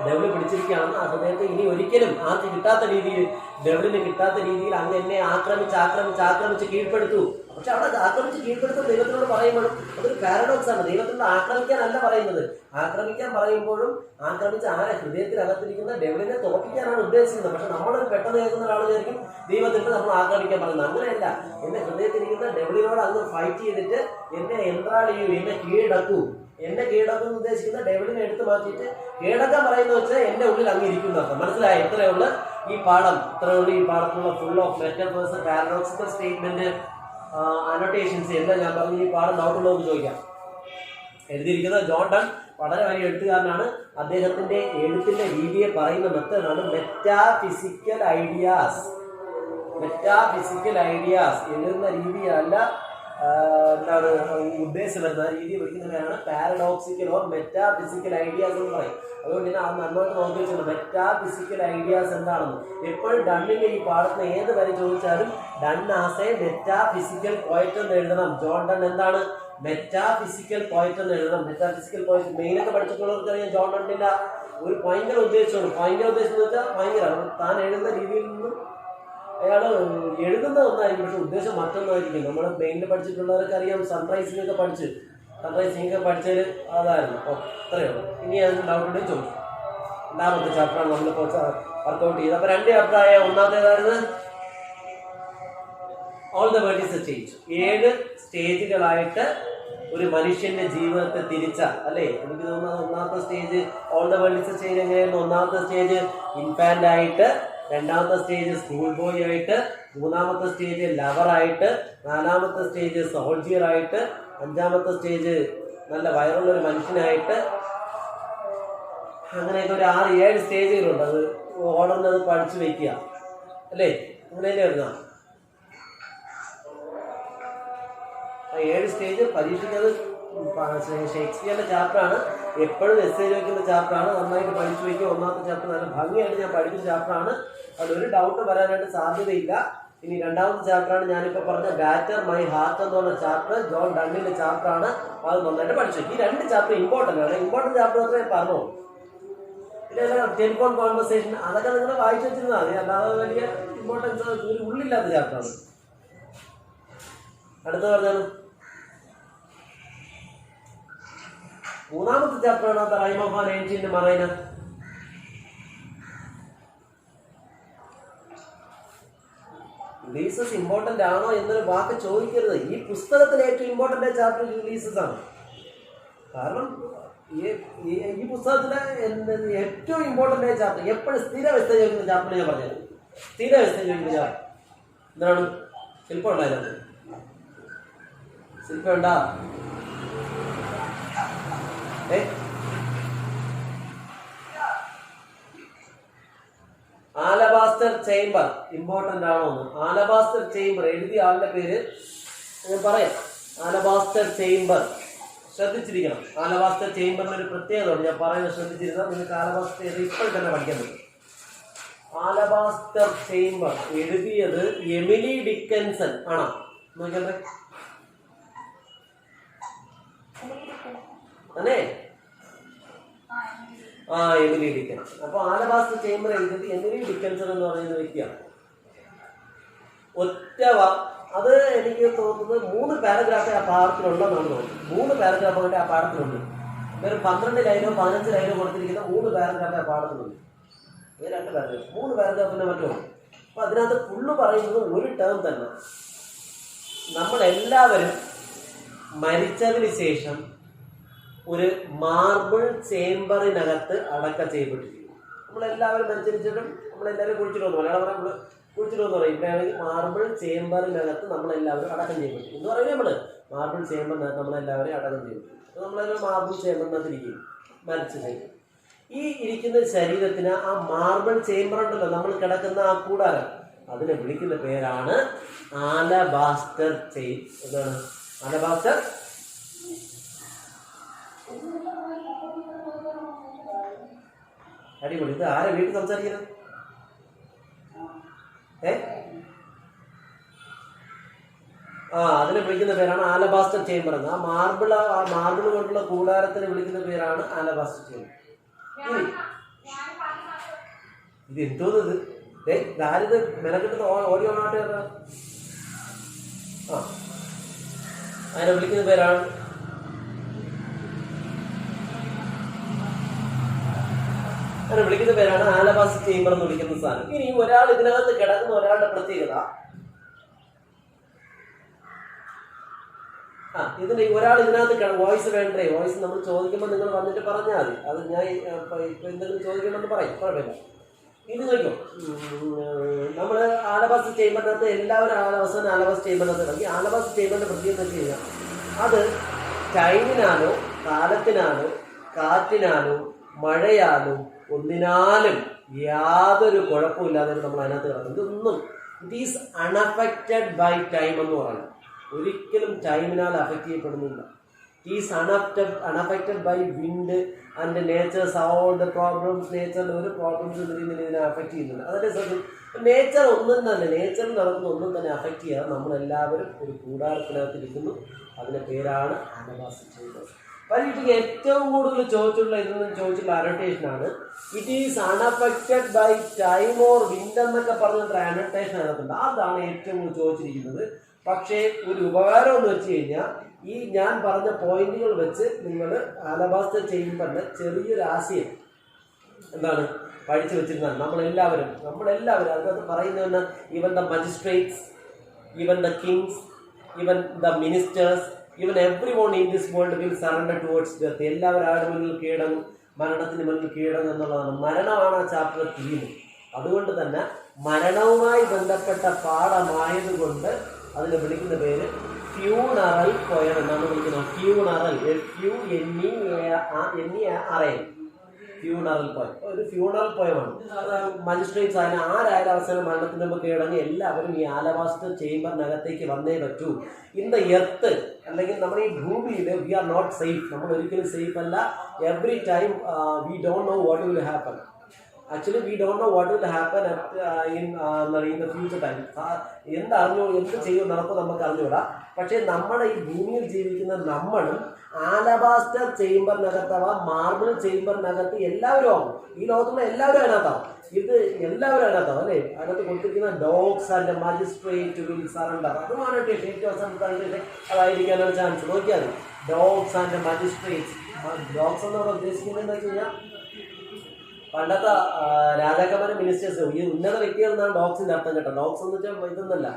ഡെവിള് പിടിച്ചിരിക്കുകയാണ്. ആ ഹൃദയത്തെ ഇനി ഒരിക്കലും ആർക്ക് കിട്ടാത്ത രീതിയിൽ, ഡെവിളിന് കിട്ടാത്ത രീതിയിൽ അങ്ങ് എന്നെ ആക്രമിച്ച് കീഴ്പ്പെടുത്തു. പക്ഷെ അവിടെ ആക്രമിച്ച് കീഴ്പ്പെടുത്തും ദൈവത്തിനോട് പറയുമ്പോഴും അതൊരു പാരഡോക്സ് ആണ്. ദൈവത്തിനോട് ആക്രമിക്കാനല്ല പറയുന്നത്. ആക്രമിക്കാൻ പറയുമ്പോഴും ആക്രമിച്ച് ആരെ ഹൃദയത്തിനകത്തിരിക്കുന്ന ഡെവിളിനെ തോൽപ്പിക്കാനാണ് ഉദ്ദേശിക്കുന്നത്. പക്ഷെ നമ്മളൊരു പെട്ടെന്ന് കേൾക്കുന്ന ഒരാളായിരിക്കും ദൈവത്തിനോട് നമ്മൾ ആക്രമിക്കാൻ പറയുന്നത്. അങ്ങനെയല്ല. എന്റെ ഹൃദയത്തിരിക്കുന്ന ഡെവിളിനോട് അങ്ങ് ഫൈറ്റ് ചെയ്തിട്ട് എന്നെ യന്ത്രാളിയൂ, എന്നെ കീഴടക്കൂ എന്ന് ഉദ്ദേശിക്കുന്ന ഡെവിളിനെ എടുത്തു മാറ്റിയിട്ട് കീഴടക്കാൻ പറയുന്നത് വെച്ചാൽ എന്റെ ഉള്ളിൽ അങ്ങ് ഇരിക്കുന്ന. മനസ്സിലായി? ഇത്രയുള്ള ഈ പാഠത്തിലുള്ള full of metaphors, paradoxical statement, annotations എല്ലാം ഞാൻ പറഞ്ഞു. ഈ പാഠം ഡൗട്ടുള്ളതെന്ന് ചോദിക്കാം. എഴുതിയിരിക്കുന്നത് ജോൺ ഡൺ വളരെ വലിയ എഴുത്തുകാരനാണ്. അദ്ദേഹത്തിന്റെ എഴുത്തിന്റെ രീതിയെ പറയുന്ന മെത്തേഡാണ് മെറ്റാഫിസിക്കൽ ഐഡിയാസ്. എഴുതുന്ന രീതിയല്ല, എന്താണ് ഉദ്ദേശം വരുന്ന രീതി പഠിക്കുന്നവരാണ് പാരഡോക്സിക്കൽ ഓർ മെറ്റാഫിസിക്കൽ ഐഡിയാസ് എന്ന് പറയും. അതുകൊണ്ട് തന്നെ അത് നന്നായിട്ട് നോക്കി വെച്ചിട്ടുണ്ട് മെറ്റാഫിസിക്കൽ ഐഡിയാസ് എന്താണെന്ന്. എപ്പോഴും ഡണ്ണിന്റെ ഈ പാഠത്തിന് ഏത് വരെ ചോദിച്ചാലും done as A metaphysical poet എന്ന് എഴുതണം. ജോൺ ഡൺ എന്താണ്? മെറ്റാഫിസിക്കൽ പോയറ്റ് എന്ന് എഴുതണം. മെറ്റാഫിസിക്കൽ പോയറ്റ് മെയിലൊക്കെ പഠിച്ചിട്ടുള്ളവർക്ക് അറിയാം. ജോൺ ഡണ്ണിന്റെ ഒരു ഭയങ്കര ഉദ്ദേശമാണ്. ഉദ്ദേശം എന്ന് വെച്ചാൽ ഭയങ്കര താൻ എഴുതുന്ന രീതിയിൽ നിന്നും അയാൾ എഴുതുന്ന ഒന്നായിരിക്കും, പക്ഷെ ഉദ്ദേശം മറ്റൊന്നായിരിക്കും. നമ്മൾ മെയിനിൽ പഠിച്ചിട്ടുള്ളവർക്ക് അറിയാം. സൺറൈസിംഗ് പഠിച്ചതിൽ അതായിരുന്നു. അത്രയേ ഉള്ളൂ. ഇനി അതിന് ഡൗട്ട് ഉണ്ടെങ്കിൽ ചോദിച്ചു. രണ്ടാമത്തെ ചാപ്റ്ററാണ് നമ്മളിപ്പോൾ വർക്കൗട്ട് ചെയ്തത്. അപ്പൊ 2 ചാപ്റ്ററായ ഒന്നാമത്തേതായിരുന്നു all the world is a change. 7 സ്റ്റേജുകളായിട്ട് ഒരു മനുഷ്യന്റെ ജീവിതത്തെ അല്ലേ? എനിക്ക് തോന്നുന്നത് ഒന്നാമത്തെ stage all the world is a change എങ്ങനെയായിരുന്നു? ഒന്നാമത്തെ സ്റ്റേജ് ഇൻഫാന്റ് ആയിട്ട്, രണ്ടാമത്തെ സ്റ്റേജ് സ്കൂൾ ബോയ് ആയിട്ട്, മൂന്നാമത്തെ സ്റ്റേജ് ലവറായിട്ട്, നാലാമത്തെ സ്റ്റേജ് സോൾജിയർ ആയിട്ട്, അഞ്ചാമത്തെ സ്റ്റേജ് നല്ല വയറുള്ള ഒരു മനുഷ്യനായിട്ട്, അങ്ങനെയൊക്കെ ഒരു 6-7 സ്റ്റേജുകളുണ്ട്. അത് ഓർഡറിനത് പഠിച്ചു വെക്കുക അല്ലേ? അങ്ങനെയല്ലേ വരുന്ന 7 സ്റ്റേജ് പരീക്ഷിക്കുന്നത്. ഷേക്സ്പിയറിന്റെ ചാപ്റ്ററാണ്. എപ്പോഴും എസ്സേ ചോദിക്കുന്ന ചാപ്റ്ററാണ്. നന്നായിട്ട് പഠിച്ചു വയ്ക്കുക. ഒന്നാമത്തെ ചാപ്റ്റർ നല്ല ഭംഗിയായിട്ട് ഞാൻ പഠിക്കുന്ന ചാപ്റ്ററാണ്. അതിലൊരു ഡൗട്ട് വരാനായിട്ട് സാധ്യതയില്ല. ഇനി രണ്ടാമത്തെ ചാപ്റ്ററാണ് ഞാനിപ്പോൾ പറഞ്ഞ ബാറ്റർ മൈ ഹാർട്ട് എന്ന് പറഞ്ഞ ചാപ്റ്റർ. ജോൺ ഡണ്ണിന്റെ ചാപ്റ്ററാണ്. അത് നന്നായിട്ട് പഠിച്ചു. ഈ 2 ചാപ്റ്റർ ഇമ്പോർട്ടൻ്റ് ആണ്. ഇമ്പോർട്ടൻ്റ് ചാപ്റ്റർ അത്രേ പറഞ്ഞു. പിന്നെ ടെലിഫോൺ കോൺവെർസേഷൻ അതൊക്കെ നിങ്ങൾ വായിച്ചു വെച്ചിരുന്നാൽ മതി. അല്ലാതെ വലിയ ഇമ്പോർട്ടൻസ് ഉള്ളില്ലാത്ത ചാപ്റ്ററാണ്. അടുത്ത പറഞ്ഞാണ് മൂന്നാമത്തെ ചാപ്റ്ററാണ് the rime of an ancient mariner. Ulysses important ആണോ എന്നൊരു വാക്ക് ചോദിക്കരുത്. ഈ പുസ്തകത്തിലെ ഏറ്റവും ഇമ്പോർട്ടന്റ് ചാപ്റ്റർ യുലീസസ് ആണ്. കാരണം ഈ പുസ്തകത്തിലെ ഏറ്റവും ഇമ്പോർട്ടന്റ് ആയ ചാപ്റ്റർ, എപ്പോഴും സ്ഥിരവസ്ഥ ചോദിക്കുന്ന ചാപ്റ്റർ ഞാൻ പറഞ്ഞത്. സ്ഥിരവസ്ഥ ചോദിക്കുന്ന ചാപ്റ്റർ എന്താണ്? ശില്പം ഉണ്ടായിരുന്നത്. ശില്പം ഉണ്ടാ ആലബാസ്റ്റർ ചേംബർ ഇമ്പോർട്ടന്റ് ആണോ എന്ന്. ആലബാസ്റ്റർ ചേംബർ എഴുതിയ ആളുടെ പേര് ഞാൻ പറയാം. ആലബാസ്റ്റർ ചേംബർ ശ്രദ്ധിച്ചിരിക്കണം. ആലബാസ്റ്റർ ചേംബറിന് ഒരു പ്രത്യേകതയുണ്ട്. ഞാൻ പറയുന്നത് ശ്രദ്ധിച്ചിരുന്നാൽ നിങ്ങൾക്ക് ആലബാസ്റ്റർ ഇപ്പോൾ തന്നെ പഠിക്കാൻ പറ്റും. ആലബാസ്റ്റർ ചേംബർ എഴുതിയത് എമിലി ഡിക്കൻസൺ ആണോ? നോക്കണ്ടേ അല്ലേ? Emily Dickinson. അപ്പൊ ആലബാസ്റ്റർ ചേംബർ എഴുതിയത് എമിലി ഡിക്കൻസൺ എന്ന് പറയുന്ന വ്യക്തിയാണ്. അത് എനിക്ക് തോന്നുന്നത് 3 പാരഗ്രാഫേ ആ പാഠത്തിലുണ്ടെന്നാണ് തോന്നുന്നത്. 3 പാരഗ്രാഫായിട്ട് ആ പാഠത്തിലുണ്ട്. വേറെ 12 ലൈനോ 15 ലൈനോ കൊടുത്തിരിക്കുന്ന 3 പാരഗ്രാഫേ ആ പാഠത്തിലുണ്ട്. 2 പാരഗ്രാഫ് 3 പാരഗ്രാഫിന്റെ മറ്റോ. അപ്പൊ അതിനകത്ത് ഫുള്ള് പറയുന്നത് ഒരു ടേം തന്നെ. നമ്മളെല്ലാവരും മരിച്ചതിന് ശേഷം ഒരു മാർബിൾ ചേംബറിനകത്ത് അടക്കം ചെയ്യപ്പെട്ടിരിക്കുന്നു. നമ്മളെല്ലാവരും മരിച്ചിട്ടും നമ്മളെല്ലാവരും കുഴിച്ചിടുമെന്ന് മലയാളം പറയാം, നമ്മൾ കുഴിച്ചിടുമെന്ന് പറയും. ഇവിടെയാണെങ്കിൽ മാർബിൾ ചേംബറിനകത്ത് നമ്മളെല്ലാവരും അടക്കം ചെയ്യപ്പെട്ടു എന്ന് പറയുന്നത്. നമ്മൾ മാർബിൾ ചേംബറിനകത്ത് നമ്മളെല്ലാവരും അടക്കം ചെയ്യപ്പെട്ടു. അപ്പോൾ നമ്മളെല്ലാവരും മാർബിൾ ചേംബറിനകത്ത് ഇരിക്കും മരിച്ച ശരീരം. ഈ ഇരിക്കുന്ന ശരീരത്തിന് ആ മാർബിൾ ചേംബർ ഉണ്ടല്ലോ, നമ്മൾ കിടക്കുന്ന ആ കൂടാരം, അതിനെ വിളിക്കുന്ന പേരാണ് ആലബാസ്റ്റർ ചെയിൻ. എന്താണ് ആലബാസ്റ്റർ? അടിപൊളി. ഇത് ആരെ വീട്ടിൽ സംസാരിക്കുന്നത്? അതിനെ വിളിക്കുന്ന പേരാണ് ആലബാസ്റ്റർ ചേംബർ എന്ന്. ആ മാർബിൾ കൊണ്ടുള്ള കൂടാരത്തിന് വിളിക്കുന്ന പേരാണ് ആലബാസ്റ്റർ ചേംബർ. ഇത് എന്തോന്നത്? ഇതാരിത് മെനക്കെട്ട് ഓടി ഓണാട്ട് അതിനെ വിളിക്കുന്ന പേരാണ് ആലബാസ്റ്റർ ചേംബർ എന്ന് വിളിക്കുന്ന സാധനം. ഇനി ഒരാൾ ഇതിനകത്ത് കിടക്കുന്ന ഒരാളുടെ പ്രത്യേകത, ഇതിന്റെ ഒരാൾ ഇതിനകത്ത് വോയിസ് വേണ്ടേ? വോയിസ് നമ്മൾ ചോദിക്കുമ്പോൾ നിങ്ങൾ വന്നിട്ട് പറഞ്ഞാൽ മതി. അത് ഞാൻ ഇപ്പൊ എന്തെങ്കിലും ചോദിക്കുമെന്ന് പറയും, കുഴപ്പമില്ല. ഇത് നോക്കും, നമ്മൾ ആലബാസ്റ്റർ ചേംബറിനകത്ത് എല്ലാവരും ആലബാസ്റ്റർ ചേംബറിനകത്ത് ഇറങ്ങി. ആലബാസ്റ്റർ ചേംബറിന്റെ പ്രത്യേകത വെച്ച് കഴിഞ്ഞാൽ അത് ടൈമിനാലോ കാലത്തിനാലോ കാറ്റിനാലോ മഴയാലോ ഒന്നിനാലും യാതൊരു കുഴപ്പമില്ലാതെ നമ്മൾ അതിനകത്ത് കിടക്കും. ഇതൊന്നും it is unaffected by time എന്ന് പറയുന്നത്. ഒരിക്കലും ടൈമിനാൽ അഫക്റ്റ് ചെയ്യപ്പെടുന്നില്ല. Is unaffected by wind and natures all the problems. നേച്ചറിൽ ഒരു പ്രോബ്ലംസ് ഇതിനെ അഫക്റ്റ് ചെയ്യുന്നില്ല. അതേസമയം നേച്ചർ ഒന്നും തന്നെ, നേച്ചറിൽ നടക്കുന്ന ഒന്നും തന്നെ അഫക്റ്റ് ചെയ്യാതെ നമ്മളെല്ലാവരും ഒരു കൂടാരത്തിനകത്ത് ഇരിക്കുന്നു. അതിൻ്റെ പേരാണ് ആലബാസ്റ്റർ ചേംബർ. പരീക്ഷയ്ക്ക് ഏറ്റവും കൂടുതൽ ചോദിച്ചിട്ടുള്ള അനോട്ടേഷനാണ് it is unaffected by time or wind എന്നൊക്കെ പറഞ്ഞിട്ട് അനോട്ടേഷൻ അതിനകത്തുണ്ട്. അതാണ് ഏറ്റവും കൂടുതൽ ചോദിച്ചിരിക്കുന്നത്. പക്ഷേ ഒരു ഉപകാരം എന്ന് വെച്ച് കഴിഞ്ഞാൽ ഈ ഞാൻ പറഞ്ഞ പോയിന്റുകൾ വെച്ച് നിങ്ങൾ ആലബാസ്റ്റർ ചേംബറിന്റെ ചെറിയൊരു ആശയം എന്താണ് പഠിച്ചു വെച്ചിരുന്നാൽ നമ്മളെല്ലാവരും അതിനകത്ത് പറയുന്ന even the magistrates, even the Kings, even the ministers, even every one in this world will surrender towards death. എല്ലാവരും ആരുടെ മുന്നിൽ കീഴടങ്ങും, മരണത്തിന് മുന്നിൽ കീഴടങ്ങും എന്നുള്ളതാണ്. മരണമാണ് ആ ചാപ്റ്റർ തീം. അതുകൊണ്ട് തന്നെ മരണവുമായി ബന്ധപ്പെട്ട പാഠമായതുകൊണ്ട് അതിനെ വിളിക്കുന്ന പേര് ഫ്യൂണറൽ പോയം എന്നാണ് വിളിക്കുന്നത്. Funeral, FUNERAL, funeral poem. ഒരു ഫ്യൂണറൽ പോയമാണ്. മജിസ്ട്രേറ്റ്സ് അതിന് ആരായാലും അവസാനം മരണത്തിന് മുമ്പ് കീഴടങ്ങി എല്ലാവരും ഈ ആലബാസ്റ്റർ ചേംബറിനകത്തേക്ക് വന്നേ പറ്റൂ. ഇൻ ദ എർത്ത്, അല്ലെങ്കിൽ നമ്മുടെ ഈ ഭൂമിയിൽ വി ആർ നോട്ട് സേഫ്. നമ്മൾ ഒരിക്കലും സേഫ് അല്ല. Every time we don't know what will happen. Actually, we don't know what will happen in the future time. എന്ത് ചെയ്യും നടക്കും നമുക്ക് അറിഞ്ഞൂടാ. പക്ഷെ നമ്മുടെ ഈ ഭൂമിയിൽ ജീവിക്കുന്ന നമ്മളും ആലബാസ്റ്റർ ചേംബറിനകത്തവ മാർബിൾ ചേംബറിനകത്ത് എല്ലാവരും ആവും. ഈ ലോകത്തുള്ള എല്ലാവരും അതിനകത്താവും. ഇത് എല്ലാവരും അതിനകത്താവും അല്ലേ? അതിനകത്ത് കൊടുത്തിരിക്കുന്ന dogs and magistrate will surrender. അതുമാണ് ഏറ്റവും അവസാനത്തെ അതായിരിക്കാനുള്ള ചാൻസ്. നോക്കിയാൽ ഡോഗ്സ് ആൻഡ് മജിസ്ട്രേറ്റ്സ്. ഡോഗ്സ് എന്നോട് ഉദ്ദേശിക്കുന്നത് എന്താ വെച്ച് കഴിഞ്ഞാൽ പണ്ടത്തെ രാജാക്കന്മാരും മിനിസ്റ്റേഴ്സ്, ഈ ഉന്നത വ്യക്തികൾ എന്നാണ് ഡോഗ്സിന്റെ അർത്ഥം കേട്ടോ. ഡോഗ്സ് എന്ന് വെച്ചാൽ ഇതൊന്നല്ല,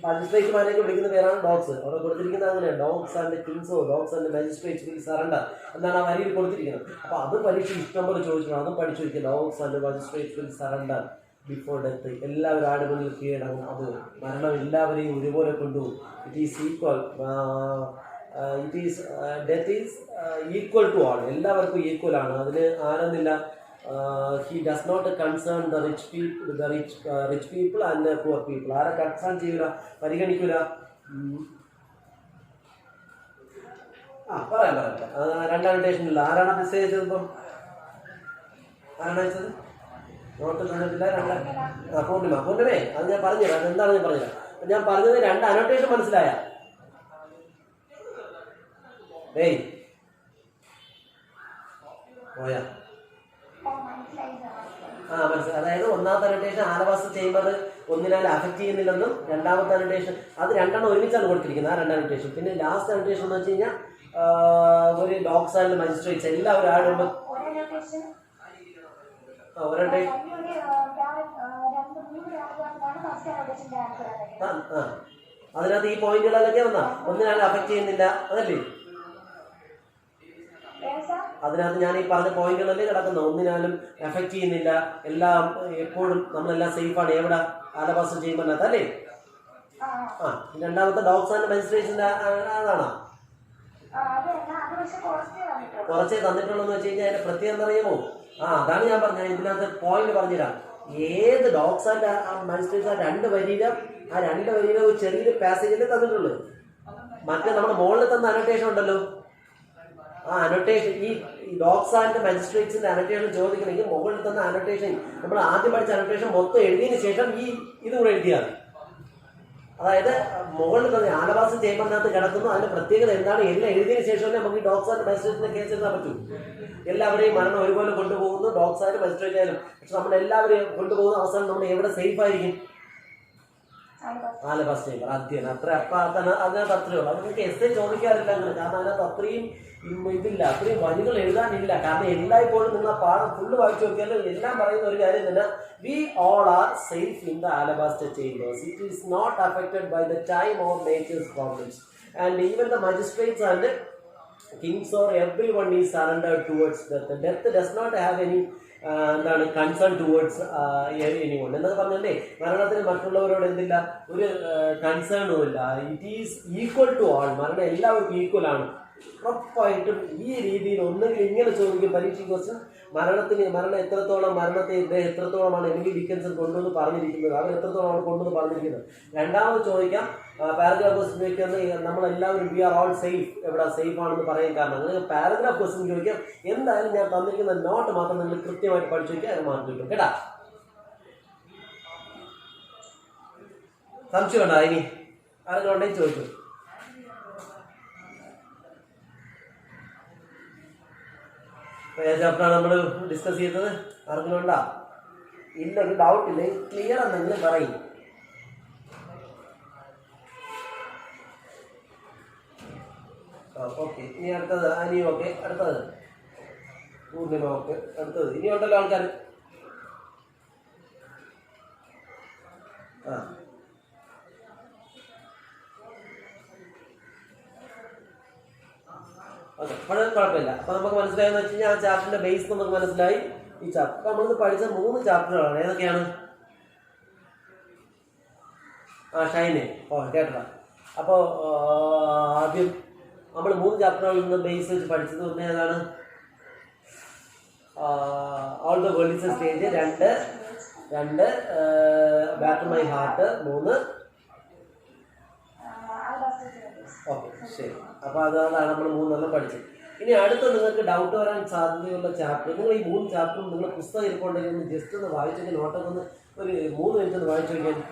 മജിസ്ട്രേറ്റുമാരെയൊക്കെ വിളിക്കുന്ന പേരാണ് ഡോഗ്സ്. അവിടെ കൊടുത്തിരിക്കുന്നത് അങ്ങനെയാണ്, ഡോഗ്സ് ആൻഡ് കിങ്സോ dogs and magistrates will surrender എന്നാണ് ആ വരിയിൽ കൊടുത്തിരിക്കുന്നത്. അപ്പോൾ അത് പരീക്ഷ ഇഷ്ടം പോലെ ചോദിച്ചിട്ടുണ്ട്. അതും പഠിച്ചു വയ്ക്കുക. Dogs and magistrates will surrender before death. എല്ലാവരും ആരുടെ മുന്നിൽ കീഴടങ്ങും. അത് മരണം എല്ലാവരെയും ഒരുപോലെ കൊണ്ടുപോകും. It is equal, death is equal to all. എല്ലാവർക്കും ഈക്വൽ ആണ്. അതിന് ആരെന്നില്ല. He does not concern the rich people and the poor people. ആരെ കൺസേൺ ചെയ്യൂല, പരിഗണിക്കൂല. പറയാം. രണ്ടാം സ്റ്റേഷനില്ല. ആരാണ് മെസ്സേജ് അയച്ചത്? ഇപ്പം ആരാണ് അയച്ചത്? നോട്ട് കണ്ടിട്ടില്ല. പൂർണ്ണിമേ അത് ഞാൻ പറഞ്ഞുതരാം. അതെന്താണ് ഞാൻ പറഞ്ഞുതരാം. ഞാൻ പറഞ്ഞത് രണ്ട് അനോട്ടേഷൻ മനസ്സിലായ? പോയാ മനസ്സിലായി. അതായത് ഒന്നാമത്തെ അനോട്ടേഷൻ ആലബാസ്റ്റർ ചേംബർ ഒന്നിനാൽ അഫക്റ്റ് ചെയ്യുന്നില്ലെന്നും, രണ്ടാമത്തെ അനോട്ടേഷൻ അത് രണ്ടെണ്ണം ഒരുമിച്ചാണ് കൊടുത്തിരിക്കുന്നത്. ആ രണ്ട് അനോട്ടേഷൻ. പിന്നെ ലാസ്റ്റ് അനോട്ടേഷൻ എന്ന് വെച്ച് കഴിഞ്ഞാൽ ഒരു ഡോഗ്സ് ആൻഡ് മജിസ്ട്രേറ്റ്സ് എല്ലാവരും ആടുമ്പോൾ അതിനകത്ത് ഈ പോയിന്റുകളൊക്കെ വന്നാ ഒന്നിനാൽ അഫക്റ്റ് ചെയ്യുന്നില്ല അതല്ലേ? അതിനകത്ത് ഞാൻ ഈ പറഞ്ഞ പോയിന്റുകളല്ലേ കിടക്കുന്നത്, ഒന്നിനാലും എഫക്ട് ചെയ്യുന്നില്ല, എല്ലാം എപ്പോഴും നമ്മളെല്ലാം സേഫാണ്. എവിടെ? ആലപാസം ചെയ്യുമ്പോൾ അല്ലേ? ആ, രണ്ടാമത്തെ ഡോഗ്സ് ആൻഡ് മെൻസ്ട്രേഷൻ്റെ അതാണോ? കുറച്ചേ തന്നിട്ടുള്ളൂ എന്ന് വെച്ച് കഴിഞ്ഞാൽ അതിന്റെ പ്രത്യേകം അറിയാമോ? അതാണ് ഞാൻ പറഞ്ഞത്. ഇതിനകത്ത് പോയിന്റ് പറഞ്ഞുതരാം. ഏത് ഡോഗ്സ് ആൻഡ് മെൻസ്ട്രേഷൻ 2 വരിയിലും ആ 2 വരിയിലും ഒരു ചെറിയൊരു പാസേജിൽ തന്നിട്ടുള്ളൂ. മറ്റേ നമ്മുടെ മുകളിൽ തന്ന അനോട്ടേഷൻ ഉണ്ടല്ലോ, ആ അനോട്ടേഷൻ ഈ ഡോഗ്സ് ആൻഡ് മജിസ്ട്രേറ്റ്സിന്റെ അനോട്ടേഷൻ ചോദിക്കണമെങ്കിൽ മുകളിൽ തന്ന അനോട്ടേഷൻ നമ്മൾ ആദ്യം പഠിച്ച അനോട്ടേഷൻ മൊത്തം എഴുതിയതിനു ശേഷം ഇത് കൂടെ എഴുതിയാൽ, അതായത് മുകളിൽ തന്നെ ആലപാസം ചേമ്പറിനകത്ത് കിടക്കുന്നു, അതിന്റെ പ്രത്യേകത എന്താണ് എല്ലാം എഴുതിയതിനു ശേഷം നമുക്ക് ഈ ഡോഗ്സ് ആൻഡ് മജിസ്ട്രേറ്റിന്റെ കേസ് എഴുതാൻ പറ്റൂ. എല്ലാവരെയും മരണം ഒരുപോലെ കൊണ്ടുപോകുന്നു, ഡോഗ്സ് ആയാലും മജിസ്ട്രേറ്റ് ആയാലും. പക്ഷെ നമ്മൾ എല്ലാവരെയും കൊണ്ടുപോകുന്ന അവസാനം നമ്മൾ എവിടെ സേഫ് ആയിരിക്കും? ആലപാസം ചേമ്പർ. അധ്യയനം അത്ര അതിനകത്ത് അത്രയേ ഉള്ളൂ. അത് നിങ്ങൾക്ക് എസ് ചോദിക്കാറില്ല അങ്ങനെ, കാരണം അതിനകത്ത് അത്രയും ഇതില്ല, അത്രയും വരികൾ എഴുതാനില്ല. കാരണം എല്ലായ്പ്പോഴും നിങ്ങൾ പാഠം ഫുള്ള് വായിച്ചു നോക്കിയാലും എല്ലാം പറയുന്ന ഒരു കാര്യം തന്നെ, we all are safe in the alabaster chambers. It is not affected by the time or nature's problems. And even the magistrates and kings or everyone is surrendered towards death. Death does not have any എന്താണ് കൺസേൺ ടുവേർഡ്സ് എനിവൺ എന്നൊക്കെ പറഞ്ഞല്ലേ. മരണത്തിന് മറ്റുള്ളവരോട് എന്തില്ല, ഒരു കൺസേണും ഇല്ല. It is equal to all. മരണം എല്ലാവർക്കും ഈക്വൽ ആണ്. ഉറപ്പായിട്ടും ഈ രീതിയിൽ ഒന്നെങ്കിൽ ഇങ്ങനെ ചോദിക്കും പരീക്ഷ ക്വസ്റ്റ്യൻ, മരണം എത്രത്തോളം, മരണത്തെ ഇദ്ദേഹം എത്രത്തോളമാണ് എമിലി ഡിക്കൻസൺ കൊണ്ടുവന്ന് പറഞ്ഞിരിക്കുന്നത്, അവർ എത്രത്തോളമാണ് കൊണ്ടുവന്ന് പറഞ്ഞിരിക്കുന്നത്. രണ്ടാമത് ചോദിക്കാം പാരഗ്രാഫ് ക്വസ്റ്റ്യൻ ചോദിക്കുന്നത്, നമ്മളെല്ലാവരും വി ആർ ഓൾ സേഫ്, എവിടെ സേഫ് ആണെന്ന് പറയാൻ കാരണം. അങ്ങനെ പാരഗ്രാഫ് ക്വസ്റ്റ്യൻ ചോദിക്കാം. എന്തായാലും ഞാൻ തന്നിരിക്കുന്ന നോട്ട് മാത്രം നിങ്ങൾ കൃത്യമായിട്ട് പഠിച്ചു വയ്ക്കുക, അത് മാർക്ക് കിട്ടും കേട്ടാ. സംശയം ഉണ്ടോ? ഇനി ആരെങ്കിലും ഉണ്ടെങ്കിൽ ചോദിച്ചു. ചാപ്റ്ററാണ് നമ്മൾ ഡിസ്കസ് ചെയ്തത്. ആർക്കെങ്കിലും ഉണ്ടോ? ഇല്ലെങ്കിൽ ഡൗട്ട് ഇല്ല, ക്ലിയർ എന്തെങ്കിലും പറയും. ഓക്കെ, ഇനി അടുത്തത് അനി. ഓക്കെ, അടുത്തത് പൂർണ്ണിമ. ഓക്കെ, അടുത്തത് ഇനി ഉണ്ടല്ലോ ആൾക്കാർ. ഓക്കെ, വളരെ കുഴപ്പമില്ല. അപ്പൊ നമുക്ക് മനസ്സിലായെന്ന് വെച്ച് കഴിഞ്ഞാൽ ആ ചാപ്റ്ററിന്റെ ബേസ് നമുക്ക് മനസ്സിലായി. ഈ ചാപ്റ്റർ അപ്പൊ നമ്മളിന്ന് പഠിച്ച 3 ചാപ്റ്ററുകളാണ്. ഏതൊക്കെയാണ്? ഷൈന്. കേട്ട. അപ്പോൾ ആദ്യം നമ്മൾ 3 ചാപ്റ്ററുകളിൽ നിന്ന് ബേസ് വെച്ച് പഠിച്ചത് ഒന്ന് ഏതാണ്? All the world is a stage. 2 batter my heart. 3 okay, ശരി. അപ്പോൾ അതാണ് നമ്മൾ 3 പഠിച്ചത്. ഇനി അടുത്ത നിങ്ങൾക്ക് ഡൗട്ട് വരാൻ സാധ്യതയുള്ള ചാപ്റ്റർ, നിങ്ങൾ ഈ 3 ചാപ്റ്ററും നിങ്ങൾ പുസ്തകം ഇരിപ്പുണ്ടെങ്കിൽ ഒന്ന് ജസ്റ്റ് ഒന്ന് വായിച്ചു നോക്കി, നോട്ടൊക്കെ ഒന്ന് ഒരു 3 മിനിറ്റ് ഒന്ന് വായിച്ചു നോക്കിയാൽ.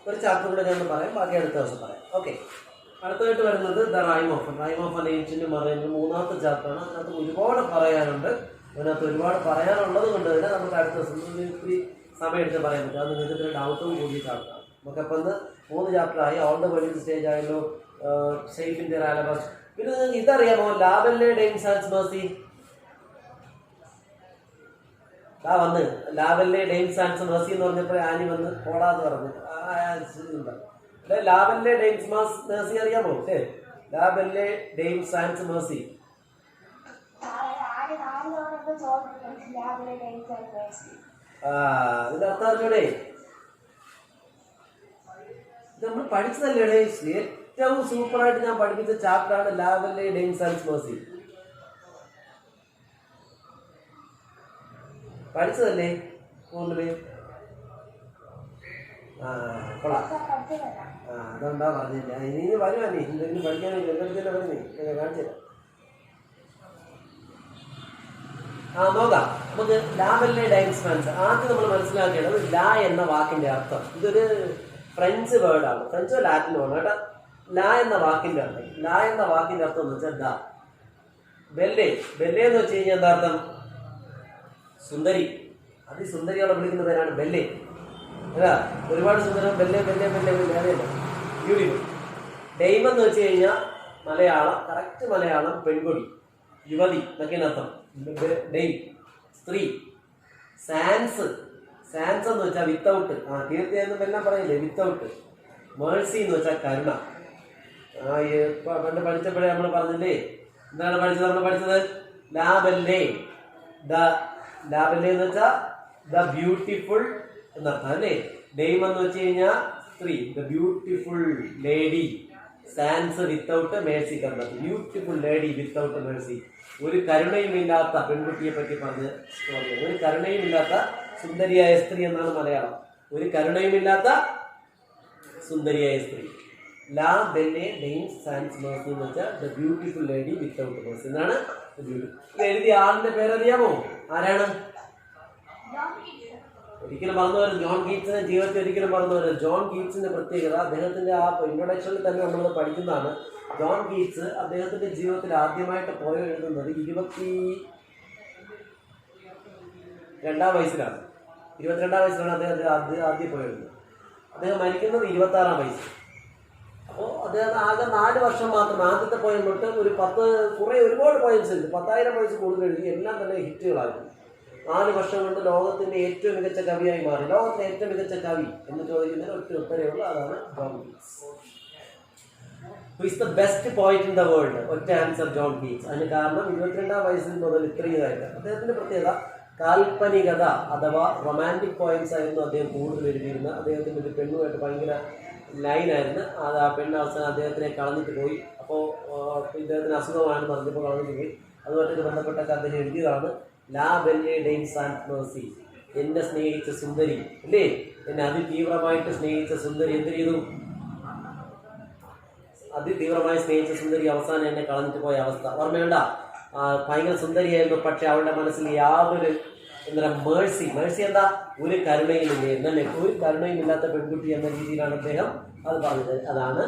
ഒരു ചാപ്റ്റർ കൂടെ ഞാൻ പറയാം, ബാക്കി അടുത്ത ദിവസം പറയാം. ഓക്കെ, അടുത്തതായിട്ട് വരുന്നത് the rime of an ancient marine. 3ാമത്തെ ചാപ്റ്ററാണ്. അതിനകത്ത് ഒരുപാട് പറയാനുണ്ട്. അതിനകത്ത് ഒരുപാട് പറയാനുള്ളത് കൊണ്ട് തന്നെ നമുക്ക് അടുത്ത ദിവസം ഇത്തിരി സമയം എടുത്ത് പറയാൻ പറ്റും. അത് നിങ്ങൾക്ക് ഇത്തിരി ഡൗട്ടും കൂടി ചാപ്റ്ററാണ്. നമുക്കപ്പോൾ ഇന്ന് 3 ചാപ്റ്ററായി. ഓൾ ദ വേൾഡ് സ്റ്റേജ് ആയല്ലോ, സേഫ് ഇൻ ദ alabaster. പിന്നെ നിങ്ങൾക്ക് ഇതറിയാമോ? ലാബെല്ലേ ഡെയിംസ് ആൻഡ് മെർസി. വന്ന് ലാബെല്ലേ ഡെയിംസ് ആൻഡ് മെർസി എന്ന് പറഞ്ഞപ്പോൾ ആനി വന്ന് പോടാന്ന് പറഞ്ഞു. ലാബെല്ലേ ഡെയിംസ് മെർസി അറിയാമോ? ലാബെല്ലേ ഡെയിംസ് ആൻഡ് മെർസി. അതിന്റെ അർത്ഥം അറിഞ്ഞൂടെ? ഇത് നമ്മൾ പഠിച്ചതല്ലേ? ഏറ്റവും സൂപ്പറായിട്ട് ഞാൻ പഠിപ്പിച്ച ചാപ്റ്ററാണ് ലാബെല്ലേ ഡെയിംസ് ആൻഡ് മെർസി. പഠിച്ചതല്ലേ? ആ കൊള്ളാം. അതുകൊണ്ടാ പറഞ്ഞില്ല. ഇനി വരുവാ നീ എന്തെങ്കിലും പഠിക്കാനില്ല എന്തെങ്കിലും പറഞ്ഞേ കാണിച്ചില്ല. നോക്കാം നമുക്ക്. ലാബെല്ലെ ഡൈൻസ് ഫ്രാൻസ് ആദ്യം നമ്മൾ മനസ്സിലാക്കേണ്ടത് ലാ എന്ന വാക്കിന്റെ അർത്ഥം. ഇതൊരു ഫ്രഞ്ച് വേർഡാണ്, ഫ്രഞ്ചോ ലാറ്റിനോ ആണ് കേട്ടോ. ലാ എന്ന വാക്കിന്റെ അർത്ഥം, ലാ എന്ന വാക്കിന്റെ അർത്ഥം എന്ന് വെച്ചാൽ ദാ. ബെല്ലെ, ബെല്ലെ എന്ന് വെച്ച് കഴിഞ്ഞാൽ എന്താ അർത്ഥം? സുന്ദരി. അതിസുന്ദരിയോടെ വിളിക്കുന്ന പേരാണ് ബെല്ലെ. അല്ല ഒരുപാട് സുന്ദരം belle belle belle belle beautiful. Dame എന്ന് വെച്ച് കഴിഞ്ഞാൽ മലയാളം, കറക്റ്റ് മലയാളം പെൺകൊടി, യുവതി എന്നൊക്കെയാണ് അർത്ഥം. ഡെയിം സ്ത്രീ. സാൻസ്, സാൻസ് എന്ന് വെച്ചാൽ വിത്തൗട്ട്. കീർത്തിയെന്നും എല്ലാം പറയില്ലേ വിത്തൗട്ട്. മേഴ്സി എന്ന് വെച്ചാൽ കരുണ. പണ്ട് പഠിച്ചപ്പോഴേ നമ്മൾ പറഞ്ഞില്ലേ, എന്താണ് പഠിച്ചത്? നമ്മൾ പഠിച്ചത് ലാബെല്ലെ. ലാബെല്ലെ എന്ന് വെച്ചാൽ ദ ബ്യൂട്ടിഫുൾ എന്നർത്ഥം അല്ലേ. ഡെയിം എന്ന് വെച്ച് കഴിഞ്ഞാൽ സ്ത്രീ, the beautiful lady. Sans without mercy കരുണ. Beautiful lady without mercy. ഒരു കരുണയുമില്ലാത്ത പെൺകുട്ടിയെ പറ്റി പറഞ്ഞ സ്റ്റോറിയാണ്. ഒരു കരുണയുമില്ലാത്ത സുന്ദരിയായ സ്ത്രീ എന്നാണ് മലയാളം. ഒരു കരുണയുമില്ലാത്ത സുന്ദരിയായ സ്ത്രീ. ലാ ബെല്ലെ ഡെയിംസ് സാൻസ് മേഴ്സി എന്ന് വെച്ചാൽ the beautiful lady without Mercy എന്നാണ്. എഴുതിയ ആളിന്റെ പേരറിയാമോ? ആരാണ്? ഒരിക്കലും മറന്നു വരും. ജോൺ കീറ്റ്സിനെ ജീവിതത്തിൽ ഒരിക്കലും മറന്നു വരും. ജോൺ കീറ്റ്സിന്റെ പ്രത്യേകത, അദ്ദേഹത്തിന്റെ ആ ഇൻട്രൊഡക്ഷനിൽ തന്നെ നമ്മളത് പഠിക്കുന്നതാണ്. ജോൺ കീറ്റ്സ് അദ്ദേഹത്തിന്റെ ജീവിതത്തിൽ ആദ്യമായിട്ട് പോയി എഴുതുന്നത് 22-ാം വയസ്സിലാണ്. 22-ാം വയസ്സിലാണ് അദ്ദേഹം ആദ്യം പോയി എഴുതുന്നത്. അദ്ദേഹം മരിക്കുന്നത് 26-ാം വയസ്സിൽ. അപ്പോൾ അദ്ദേഹം ആകെ 4 വർഷം മാത്രം. ആദ്യത്തെ പോയം തൊട്ട് ഒരു ഒരുപാട് പോയംസ് ഉണ്ട്. 10,000 പോയംസ് കൂടുതൽ എഴുതി. എല്ലാം തന്നെ ഹിറ്റുകളായിരുന്നു. 4 വർഷം കൊണ്ട് ലോകത്തിന്റെ ഏറ്റവും മികച്ച കവിയായി മാറി. ലോകത്തിലെ ഏറ്റവും മികച്ച കവി എന്ന് ചോദിക്കുന്നതിന് ഒറ്റ ഉത്തരവുള്ള അതാണ് John Keats. Who is the best poet in the world? ഒറ്റ ആൻസർ, ജോൺ കീറ്റ്സ്. അതിന് കാരണം 22-ാം വയസ്സിൽ മുതൽ ഇത്രയുമായിട്ട് അദ്ദേഹത്തിന്റെ പ്രത്യേകത കാൽപ്പനികത അഥവാ റൊമാൻറ്റിക് പോയിന്റ്സ് ആയിരുന്നു അദ്ദേഹം കൂടുതൽ എഴുതിയിരുന്നത്. അദ്ദേഹത്തിന്റെ ഒരു പെണ്ണുമായിട്ട് ഭയങ്കര ലൈനായിരുന്നു. അത് ആ പെണ്ണ് അവസാനം അദ്ദേഹത്തിനെ കളഞ്ഞിട്ട് പോയി. അപ്പോൾ ഇദ്ദേഹത്തിന് അസുഖമാണെന്ന് പറഞ്ഞപ്പോൾ കളഞ്ഞിട്ട് പോയി. അതുമായിട്ട് ബന്ധപ്പെട്ടൊക്കെ അദ്ദേഹം എഴുതിയതാണ് ലാ ബെല്ലെ ഡെയിംസ് സാൻസ് മേഴ്സി. എന്നെ സ്നേഹിച്ച സുന്ദരി അല്ലേ, എന്നെ അതിതീവ്രമായിട്ട് സ്നേഹിച്ച സുന്ദരി എന്ത് ചെയ്തു? അതിതീവ്രമായി സ്നേഹിച്ച സുന്ദരി അവസാനം എന്നെ കളഞ്ഞിട്ട് പോയ അവസ്ഥ ഓർമ്മയുണ്ട? ഭയങ്കര സുന്ദരിയായിരുന്നു, പക്ഷെ അവളുടെ മനസ്സിൽ യാതൊരു മേഴ്സി. മേഴ്സി എന്താ? ഒരു കരുണയുമില്ലേ എന്നല്ലേ. ഒരു കരുണയും ഇല്ലാത്ത പെൺകുട്ടി എന്ന രീതിയിലാണ് അദ്ദേഹം അത് പറഞ്ഞത്. അതാണ്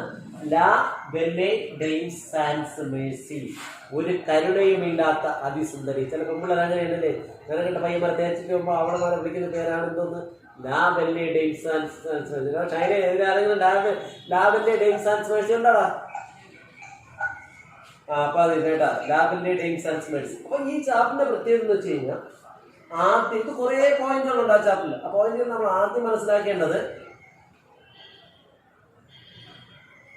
ലാ ബെല്ലെ ഡെയിംസ് സാൻസ് മേഴ്സി. ഒരു കരുണയുമില്ലാത്ത അതിസുന്ദരി. ചില പെൺപിള്ളേർ അങ്ങനെയാണല്ലേ, നിലകെട്ട പയ്യന്മാരെ തേച്ചിട്ട് പോകുമ്പോൾ അവളമാരെ വിളിക്കുന്ന പേരാണ് എന്തോന്ന്? La belle dames sans merci. China എതിരാരെങ്കിലും la belle dames sans merci ഉണ്ടാടാ? അപ്പൊ അത് കേട്ടാ, ലാ ബെല്ലെ ഡെയിംസ് സാൻസ് മേഴ്സി. അപ്പൊ ഈ ചാപ്റ്ററിന്റെ പ്രത്യേകത എന്ന് വെച്ച് കഴിഞ്ഞാൽ ആദ്യം ഇത് കുറേ പോയിന്റുകളുണ്ട് ആ ചാപ്റ്ററിൽ. ആ പോയിന്റുകൾ നമ്മൾ ആദ്യം മനസ്സിലാക്കേണ്ടത്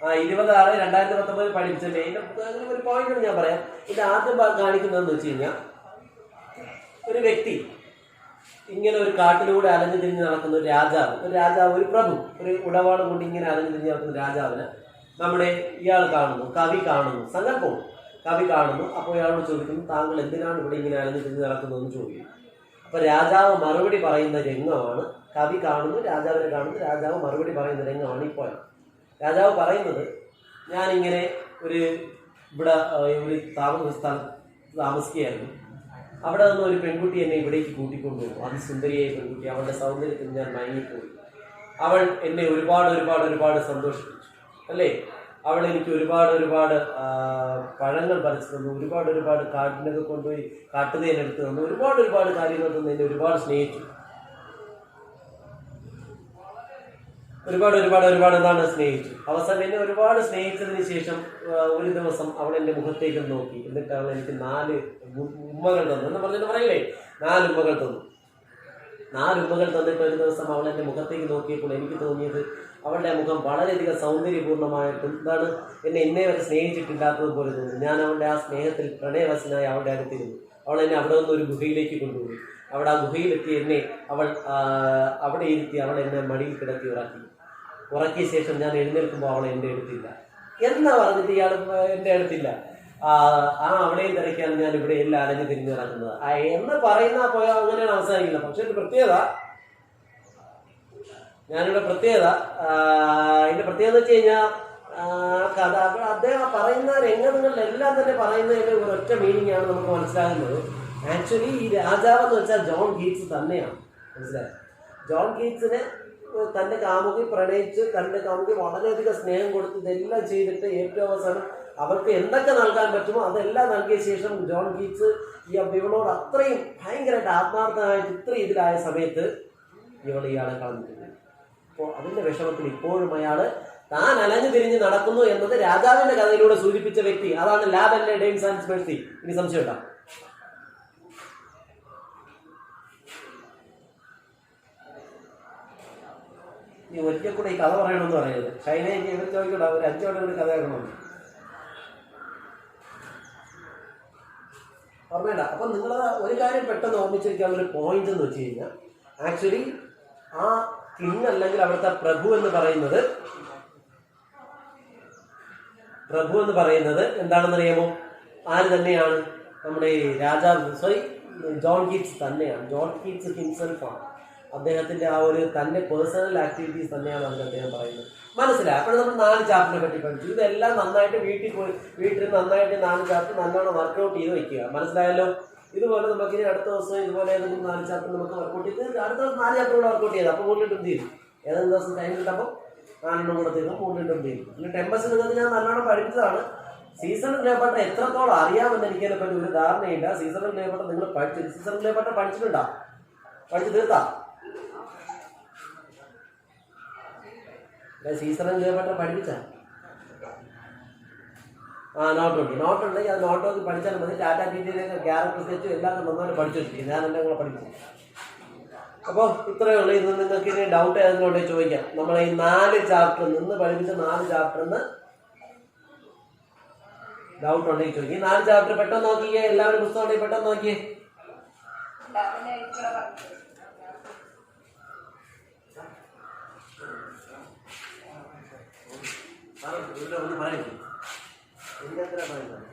20/6/2019 പഠിപ്പിച്ചല്ലേ. ഇതിന്റെ ഒരു പോയിന്റ് ഞാൻ പറയാം. ഇത് ആദ്യം കാണിക്കുന്നതെന്ന് വെച്ച് കഴിഞ്ഞാൽ ഒരു വ്യക്തി ഇങ്ങനെ ഒരു കാട്ടിലൂടെ അലഞ്ഞു തിരിഞ്ഞ് നടക്കുന്ന ഒരു രാജാവ്, ഒരു പ്രഭു, ഒരു ഉടവാട് കൊണ്ട് ഇങ്ങനെ അലഞ്ഞു തിരിഞ്ഞ് നടക്കുന്ന രാജാവിന് നമ്മുടെ ഇയാൾ കാണുന്നു, കവി കാണുന്നു, സങ്കല്പവും കവി കാണുന്നു. അപ്പോൾ ഇയാളോട് ചോദിക്കുന്നു, താങ്കൾ എന്തിനാണ് ഇവിടെ ഇങ്ങനെ അലഞ്ഞു തിരിഞ്ഞ് നടക്കുന്നതെന്ന് ചോദിക്കും. അപ്പൊ രാജാവ് മറുപടി പറയുന്ന രംഗമാണ്. കവി കാണുന്നു, രാജാവിനെ കാണുന്നു, രാജാവ് മറുപടി പറയുന്ന രംഗമാണ് ഇപ്പോൾ. രാജാവ് പറയുന്നത്, ഞാനിങ്ങനെ ഇവിടെ ഒരു സ്ഥലത്ത് താമസിക്കുകയായിരുന്നു. അവിടെ നിന്ന് ഒരു പെൺകുട്ടി എന്നെ ഇവിടേക്ക് കൂട്ടിക്കൊണ്ടുപോകും. അതിസുന്ദരിയായ പെൺകുട്ടി. അവളുടെ സൗന്ദര്യത്തിൽ ഞാൻ മയങ്ങിപ്പോയി. അവൾ എന്നെ ഒരുപാട് സന്തോഷിപ്പിച്ചു അല്ലേ. അവൾ എനിക്ക് ഒരുപാട് പഴങ്ങൾ പറിച്ചു തന്നു, ഒരുപാട് കാട്ടിനൊക്കെ കൊണ്ടുപോയി കാട്ടുതേനെടുത്ത് തന്നു, ഒരുപാട് കാര്യങ്ങൾ തന്നു, എന്നെ ഒരുപാട് സ്നേഹിച്ചു. ഒരുപാട് എന്താണ് സ്നേഹിച്ചു. അവസാനം എന്നെ ഒരുപാട് സ്നേഹിച്ചതിന് ശേഷം ഒരു ദിവസം അവൾ എൻ്റെ മുഖത്തേക്ക് നോക്കി. എന്നിട്ട് അവൾ എനിക്ക് 4 ഉമ്മകൾ തന്നു എന്ന് പറഞ്ഞിട്ട് പറയില്ലേ, 4 ഉമ്മകൾ തന്നു. 4 ഉമ്മകൾ തന്നിട്ട് ഒരു ദിവസം അവൾ എൻ്റെ മുഖത്തേക്ക് നോക്കിയപ്പോൾ എനിക്ക് തോന്നിയത് അവളുടെ മുഖം വളരെയധികം സൗന്ദര്യപൂർണ്ണമായിട്ടും എന്താണ് എന്നെ വരെ സ്നേഹിച്ചിട്ടില്ലാത്തതുപോലെ തോന്നി. ഞാൻ അവളുടെ ആ സ്നേഹത്തിൽ പ്രണയവശനായി അവളുടെ അടുത്തിരുന്നു. അവൾ എന്നെ അവിടെ നിന്ന് ഒരു ഗുഹയിലേക്ക് കൊണ്ടുപോയി. അവിടെ ആ ഗുഹയിലെത്തി എന്നെ അവിടെ ഇരുത്തി അവൾ എന്നെ മടിയിൽ കിടത്തി ഉറക്കിയ ശേഷം ഞാൻ എഴുന്നേൽക്കുമ്പോൾ അവൾ എൻ്റെ അടുത്തില്ല. എന്നാ പറഞ്ഞിട്ട് ഇയാൾ എൻ്റെ അടുത്തില്ല, അവിടെയും തിരക്കാണ് ഞാൻ ഇവിടെ എല്ലാം അലഞ്ഞു തിരിഞ്ഞു നടക്കുന്നത് എന്ന് പറയുന്ന പോയാൽ അങ്ങനെയാണ് അവസാനിക്കുന്നത്. പക്ഷെ ഒരു പ്രത്യേകത, ഞാനിവിടെ പ്രത്യേകത അതിന്റെ പ്രത്യേകത എന്ന് വെച്ച് കഴിഞ്ഞാൽ കഥ അദ്ദേഹം പറയുന്ന രംഗങ്ങളിലെല്ലാം തന്നെ പറയുന്നതിന്റെ ഒരൊറ്റ മീനിങ് ആണ് നമുക്ക് മനസ്സിലാകുന്നത്. ആക്ച്വലി ഈ രാജാവെന്ന് വെച്ചാൽ ജോൺ കീറ്റ്സ് തന്നെയാണ്. മനസ്സിലായത്? ജോൺ കീറ്റ്സിനെ തൻ്റെ കാമുകി പ്രണയിച്ച് തൻ്റെ കാമുകി വളരെയധികം സ്നേഹം കൊടുത്ത് ഇതെല്ലാം ചെയ്തിട്ട് ഏറ്റവും അവസാനം അവർക്ക് എന്തൊക്കെ നൽകാൻ പറ്റുമോ അതെല്ലാം നൽകിയ ശേഷം ജോൺ കീറ്റ്സ് ഇവളോട് അത്രയും ഭയങ്കരമായിട്ട് ആത്മാർത്ഥമായിട്ട് ഇത്രയും ഇതിലായ സമയത്ത് ഇയാളെ കളഞ്ഞിട്ടുണ്ട്. അപ്പോൾ അതിൻ്റെ വിഷമത്തിൽ ഇപ്പോഴും അയാൾ താൻ അലഞ്ഞു തിരിഞ്ഞ് നടക്കുന്നു എന്നത് രാജാവിന്റെ കഥയിലൂടെ സൂചിപ്പിച്ച വ്യക്തി. അതാണ് ലാബല്ലേ ഡെയിൻസ് ആൻഡ് സ്പെഴ്സി. ഇനി സംശയം ഉണ്ടാവും. ഈ ഒരിക്കൽ കൂടെ ഈ കഥ പറയണമെന്ന് പറയുന്നത് ഷൈനയെ ഇവർ ചോദിക്കണ്ട, ഒരു 5 വട്ടം കൂടി കഥ കേൾക്കണമെന്ന് ഓർമ്മയില്ല. അപ്പം നിങ്ങൾ ഒരു കാര്യം പെട്ടെന്ന് ഓർമ്മിച്ചിരിക്കാനുള്ള ഒരു പോയിന്റ് എന്ന് വെച്ച് കഴിഞ്ഞാൽ ആക്ച്വലി ആ കിങ് അല്ലെങ്കിൽ അവിടുത്തെ പ്രഭു എന്ന് പറയുന്നത് എന്താണെന്നറിയാമോ? ആര് തന്നെയാണ്? നമ്മുടെ ഈ രാജാവ് ജോൺ കീറ്റ്സ് തന്നെയാണ്. ജോൺ കീറ്റ്സ് ഹിംസെൽഫാണ്. അദ്ദേഹത്തിന്റെ ആ ഒരു തന്റെ പേഴ്സണൽ ആക്ടിവിറ്റീസ് തന്നെയാണ് അതിന് അദ്ദേഹം പറയുന്നത്. മനസ്സിലായി? അപ്പോൾ നമ്മൾ 4 ചാപ്റ്ററിനെ പറ്റി പഠിച്ചു. ഇതെല്ലാം നന്നായിട്ട് വീട്ടിൽ നന്നായിട്ട് 4 ചാപ്റ്റർ നല്ലോണം വർക്കൗട്ട് ചെയ്ത് വയ്ക്കുക. മനസ്സിലായല്ലോ? ഇതുപോലെ നമുക്ക് ഇനി അടുത്ത ദിവസം ഇതുപോലെ ഏതെങ്കിലും 4 ചാപ്റ്റർ നമുക്ക് വർക്കൗട്ട് ചെയ്ത് അടുത്ത 4 ചാപ്റ്റർ കൂടെ വർക്കൗട്ട് ചെയ്ത് അപ്പോൾ 3 എന്ത് ചെയ്യും? ഏതെങ്കിലും ദിവസം ടൈം കിട്ടുമ്പോൾ 4 കൂടെ തീരും, 3 എന്ത് ചെയ്യും? പിന്നെ ടെമ്പസ് നിങ്ങൾക്ക് ഞാൻ നല്ലോണം പഠിച്ചതാണ്. സീസൺ ക്ലിയോപാട്ര എത്രത്തോളം അറിയാമെന്ന് എനിക്കതിനെ പറ്റി ഒരു ധാരണയില്ല. സീസൺ ക്ലിയോപാട്ര നിങ്ങൾ സീസൺ ക്ലിയോപാട്ര പഠിച്ചിട്ടുണ്ടോ? പഠിച്ചു തീർത്താ? സീസൺ ക്ലിയോപാട്ര പഠിപ്പിച്ച നോട്ടുണ്ടെങ്കിൽ അത് നോട്ട് നോക്കി പഠിച്ചാൽ മതി. ടാറ്റ ടിയിലേക്ക് ക്യാരക്ടർ സ്കെച്ചും എല്ലാം നന്നായിട്ട് പഠിച്ചു വെച്ചിരിക്കും. ഞാൻ എല്ലാം കൂടെ പഠിച്ചു. അപ്പോൾ ഇത്രയേ ഉള്ളൂ. ഇത് നിങ്ങൾക്ക് ഇനി ഡൗട്ട് ഏതെങ്കിലും ചോദിക്കാം. നമ്മൾ ഈ 4 ചാപ്റ്റർ നിന്ന് പഠിപ്പിച്ച 4 ചാപ്റ്ററിന് ഡൗട്ട് ഉണ്ടെങ്കിൽ ചോദിക്കും. ഈ 4 ചാപ്റ്റർ പെട്ടെന്ന് നോക്കിയേ. എല്ലാവരും പുസ്തകം ഉണ്ടെങ്കിൽ പെട്ടെന്ന് നോക്കിയേ. ഒന്ന് പറയണ്ടേ? എനിക്കെത്ര പറയുന്നത്